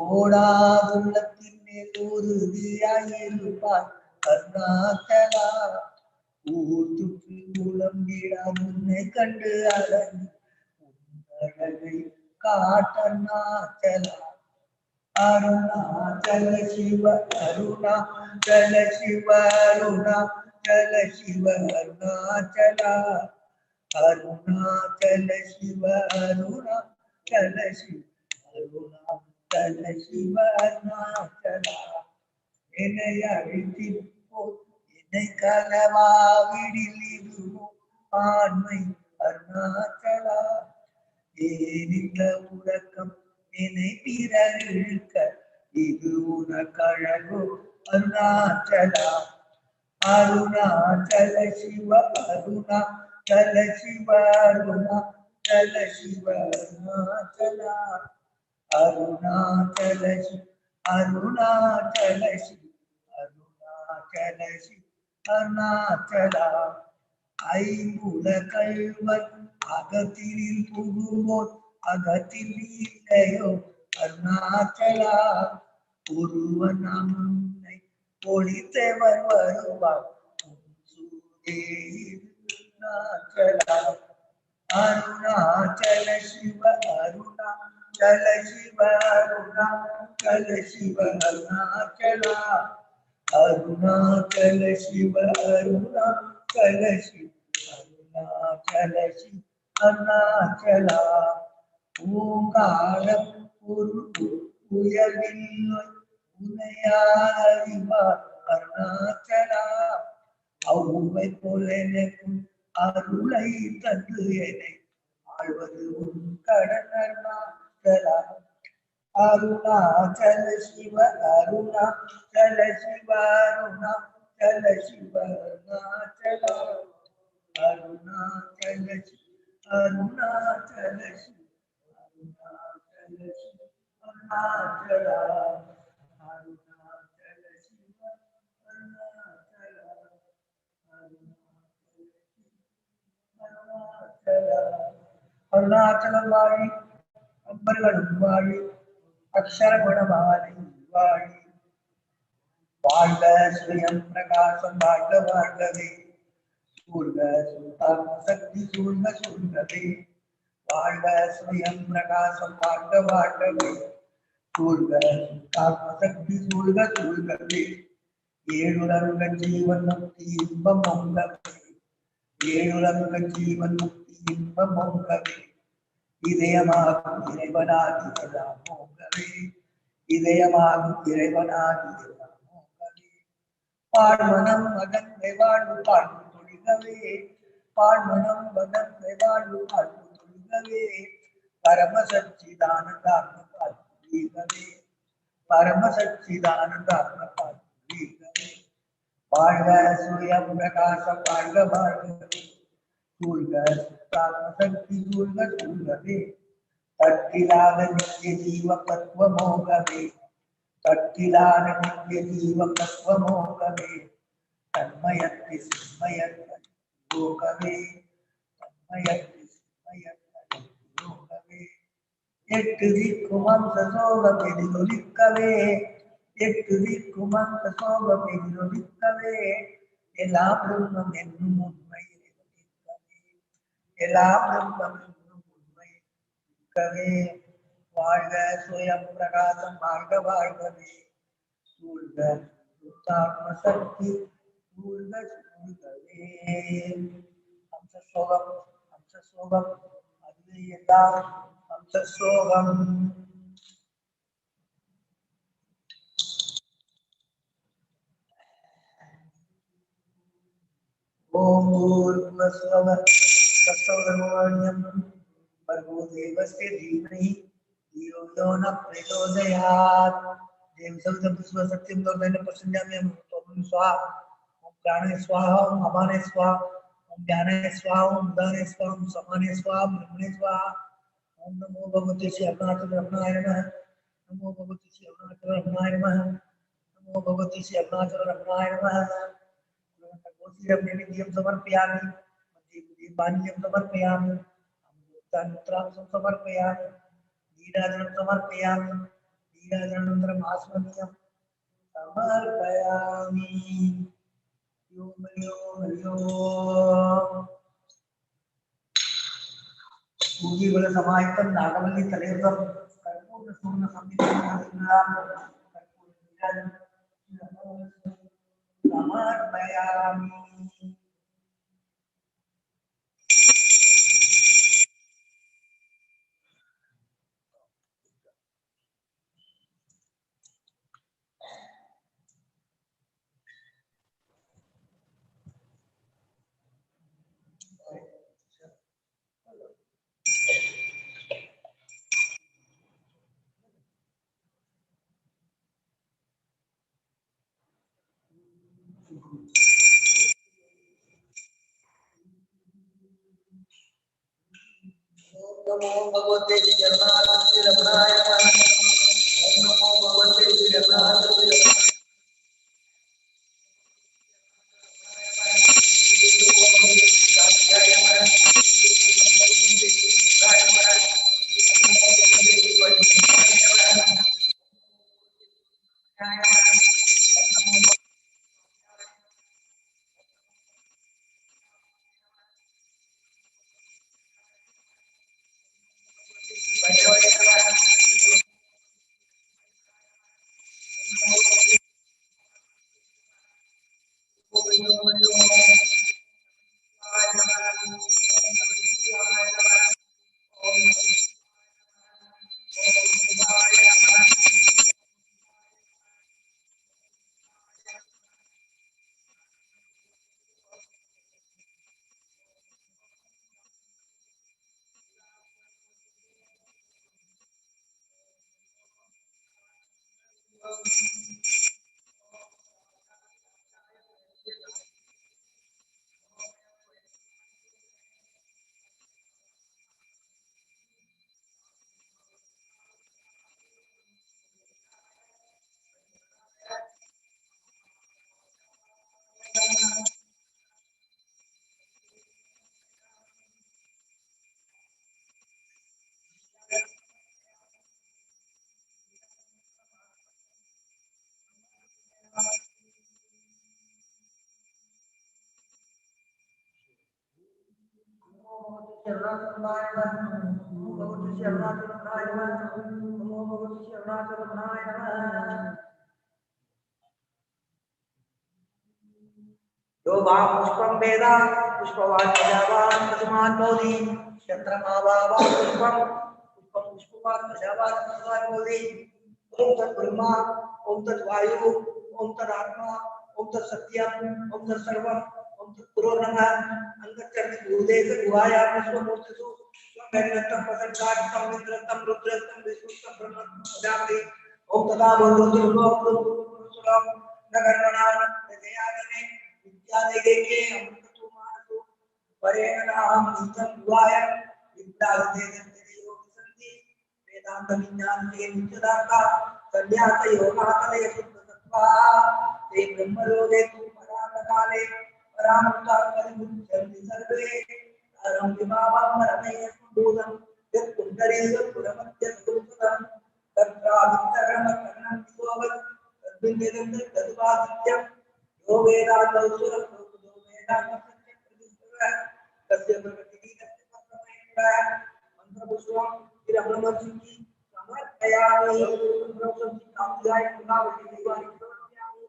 ஓடாதுள்ளத்தின் மேல் உறுதியாயிருப்பார் அருணாச்சலா ஊற்றுக்கு குளம்பிடா உன்னை கண்டு அழகி உன்னழகை காட்டருணாச்சலா அருணாச்சல சிவ அருணாச்சல சிவ அருணாச்சல சிவ அருணாச்சலா அருணாச்சல சிவ அருணாச்சல சிவ அருணாச்சல சிவ அருணாச்சலா என்னை அழித்திப்போ என்னை கலவாவிடில் இதுவோ ஆண்மை அருணாச்சலா ஏனிந்த உறக்கம் என்னை பிறழ்க்க இது உனக்கழகோ அருணாச்சலா அருணாச்சல சிவ அருணாச்சல சிவ அருணாச்சல சிவ அருணாச்சலா அருணாச்சல சிவ அருணாச்சல சிவ அருணாச்சல சிவ அருணாச்சலா ஐம்புல கழ்வர் அகத்தினில் புகுவோர் அகத்தில் இல்லையோ அருணாச்சலா ஒருவன் நம்மை பொழித்தவர் வருவார் அருணாச்சலா அருணாச்சல சிவ அருணாச்சல சிவ அருணாச்சல சிவ அருணாச்சலா அருணாச்சல சிவ அருணாச்சல சிவ அருணாச்சல சிவ அருணாச்சலா ஓங்கார பொருள் உயர்வில்லை உனையார் அறிவார் அருணாச்சலா அவ்வை போல எனக்கும் அருளை தந்து என்னை ஆழ்வது உன் கடனருணாச்சலா அருணாச்சல சிவ அருணாச்சல சிவ அருணாச்சல சிவ அருணாச்சல அருணாச்சல சிவ அருணாச்சல சிவ அருணாச்சல சிவ அருணாச்சல அருணாச்சல சிவ அருணாச்சல அருணாச்சலம் வாழி அம்பர்களும் வாழி அக்ஷரகுணமாலை வாழி வாழ்க ஸ்வயம் பிரகாசம் வாழ்க வாழ்கவே சூழ்க சுல்தான் சக்தி சூழ்க சூழ்கவே வாழ்க ஸ்வயம் பிரகாசம் வாழ்க வாழ்கவே சூழ்க சுல்தான் சக்தி சூழ்க சூழ்கவே ஏழுலக ஜீவன் முக்தி இன்பம் பொங்கவே ஏழுலக ஜீவன் முக்தி இன்பம் பொங்கவே இதயமாகும் இறைவனாகி எல்லாம் பொங்கவே இதயமாகும் இறைவனாகி எல்லாம் பொங்கவே பாழ்மனம் மகன் வாழ்வு பாழ்வு தொழிகவே பாழ்மனம் மகன் வாழ்வு பாழ்வு தொழிகவே பரமசச்சிதானந்தாத்ம பாழ்வு பரமசச்சிதானந்தாத்ம பாழ்வு வாழ்க சூயம் பிரகாசம் வாழ்க வாழ்கவே சூழ்க சுத்தாத்மசக்தி சூழ்க சூழ்கவே தட்டிலாத நித்திய ஜீவ தத்துவமோகவே தட்டிலாத நித்திய ஜீவ தத்துவமோகவே தன்மயத்தி சின்மயத்தி யோகவே தன்மயத்தி சின்மயத்தி யோகவே எட்டு திக்கும் அந்த சோகம் எதிரொலிக்கவே எட்டு திக்கும் அந்த சோகம் எதிரொலிக்கவே எல்லாம் பிரம்மம் என்னும் உண்மை எதிரொலிக்கவே எல்லாம் பிரம்மம் என்னும் உண்மை இருக்கவே வாழ்க சுயம் பிரகாசம் வாழ்க வாழ்கவே சூழ்க சுத்தாத்ம சக்தி சூழ்க சூழ்கவே அம்ச சோகம் அதுவே எல்லாம் அம்ச சோகம் ஓம் பூர்வஸ்வ தத்சவிதுர்வரெண்யம் भर्गो देवस्य धीमहि धियो यो न प्रचोदयात् देव सवितुं सत्यं तदेव प्रसन्नामि त्वं स्वाहा ओम प्राणे स्वाहा ओम अपाने स्वाहा ओम ज्ञाने स्वाहा ओम उदाने स्वाहा ओम समाने स्वाहा ब्रह्मणे स्वाहा ओम नमो भगवते श्री अरुणाचल रमणाय नमः नमो भगवते श्री अरुणाचल रमणाय नमः नमो भगवते श्री अरुणाचल रमणाय नमः नैवेद्यं समर्पयामि दीपाञ्जलिं समर्पयामि तन्त्रां समर्पयामि नीराजनं समर्पयामि नीराजनानन्तरम् आस्मदीयं समर्पयामि ओम पूजी बल समाहितं नागवल्ली तलेवं कर्पूर सूर्ण संविधानं कर्पूर नीराजनं समर्पयामि नमो भगवते श्री रमणाय नमः ओम नमो भगवते श्री रमणाय यो वा पुष्पं वेदा पुष्पवान् प्रजावान् तस्मात् बोधि चन्द्रमा वा पुष्पं पुष्पवान् प्रजावान् तस्मात् बोधि ओम तद्ब्रह्मा ओम तद्वायु ओम तदात्मा ओम तत्सत्यम ओम तत्सर्वम ओम तत्पुरोर्नमः अंगचर्ति भूदेश गुहायां विश्वमूर्तिषु स्वमेन्नतं प्रसन्नात्तं मित्रतं रुद्रतं विष्णुतं ब्रह्मं प्रजापति ओम तथा बोधुर्लोकं नगरणां प्रजयादने विद्यादेके अमृततु मानसु परेणाहं नित्यं गुहाय विद्यादेके सन्ति वेदांत विज्ञान के नित्यदाता संन्यास योगातले शुद्धत्वा ते ब्रह्मलोके तु परामकाले परामृता परिमुच्यन्ति सर्वे अरं विभावं परमे भूतं यत्कुण्डलीयं पुरमध्यसुतं तत्रादित्यरम कर्णं विदोवत् तद्विनिदं तद्वादित्यं यो वेदान्तौ सुरतो वेदान्तस्य प्रतिष्ठा तस्य प्रकृतिः तस्य परमेश्वरः मंत्रपुष्पं ब्रह्मर्षि समर्पयामि ब्रह्मर्षि काव्याय गुणावली देवानि समर्पयामि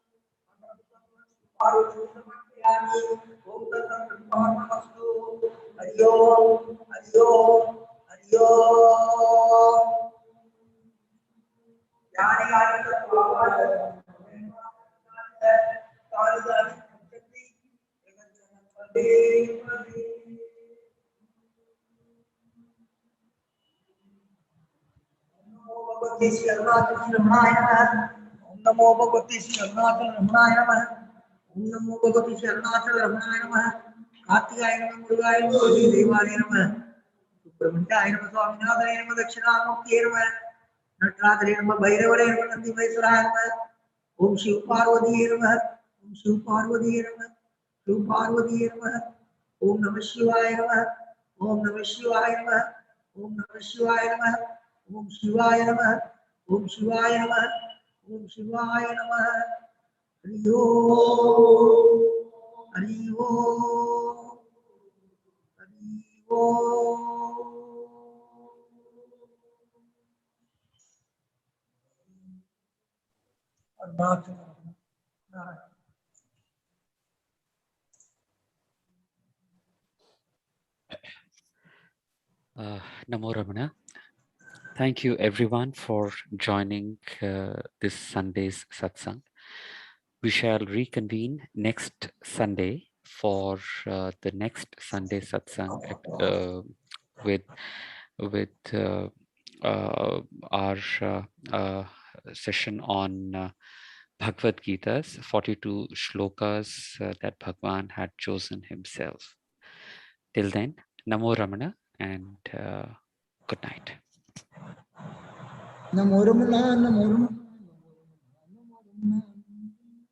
पार्वती समर्पयामि ओम तत्सत्परमस्तु हरि ओम हरि ओम हरि ओम ज्ञानी आनंद प्रभाव तारिदानि शक्ति जगत भगवती श्री अरुणाचल रमणाय नमः ओम नमो भगवती श्री अरुणाचल रमणाय नमः ओम नमो भगवती श्री अरुणाचल रमणाय नमः कार्तिकाय नमः मुरुगाय नमः देवाय नमः सुब्रह्मण्याय नमः स्वामिनाथाय नमः दक्षिणामूर्तये नमः नटराजने नमः भैरवरे नमः नंदी महेश्वराय नमः ओम शिव पार्वती नमः ओम शिव पार्वती नमः शिव पार्वती नमः ओम नमः शिवाय नमः ओम नमः शिवाय नमः ओम नमः शिवाय नमः ओम शिवाय नमः ओम शिवाय नमः ओम शिवाय नमः हरि ओम हरि ओम हरि ओम Namo Ramana. Thank you everyone for joining this Sunday's Satsang. We shall reconvene next Sunday for the next Sunday Satsang with our session on Bhagavad Gita's 42 shlokas that Bhagwan had chosen himself. Till then, Namo Ramana and good night. Namo Ramana, Namo Ramana.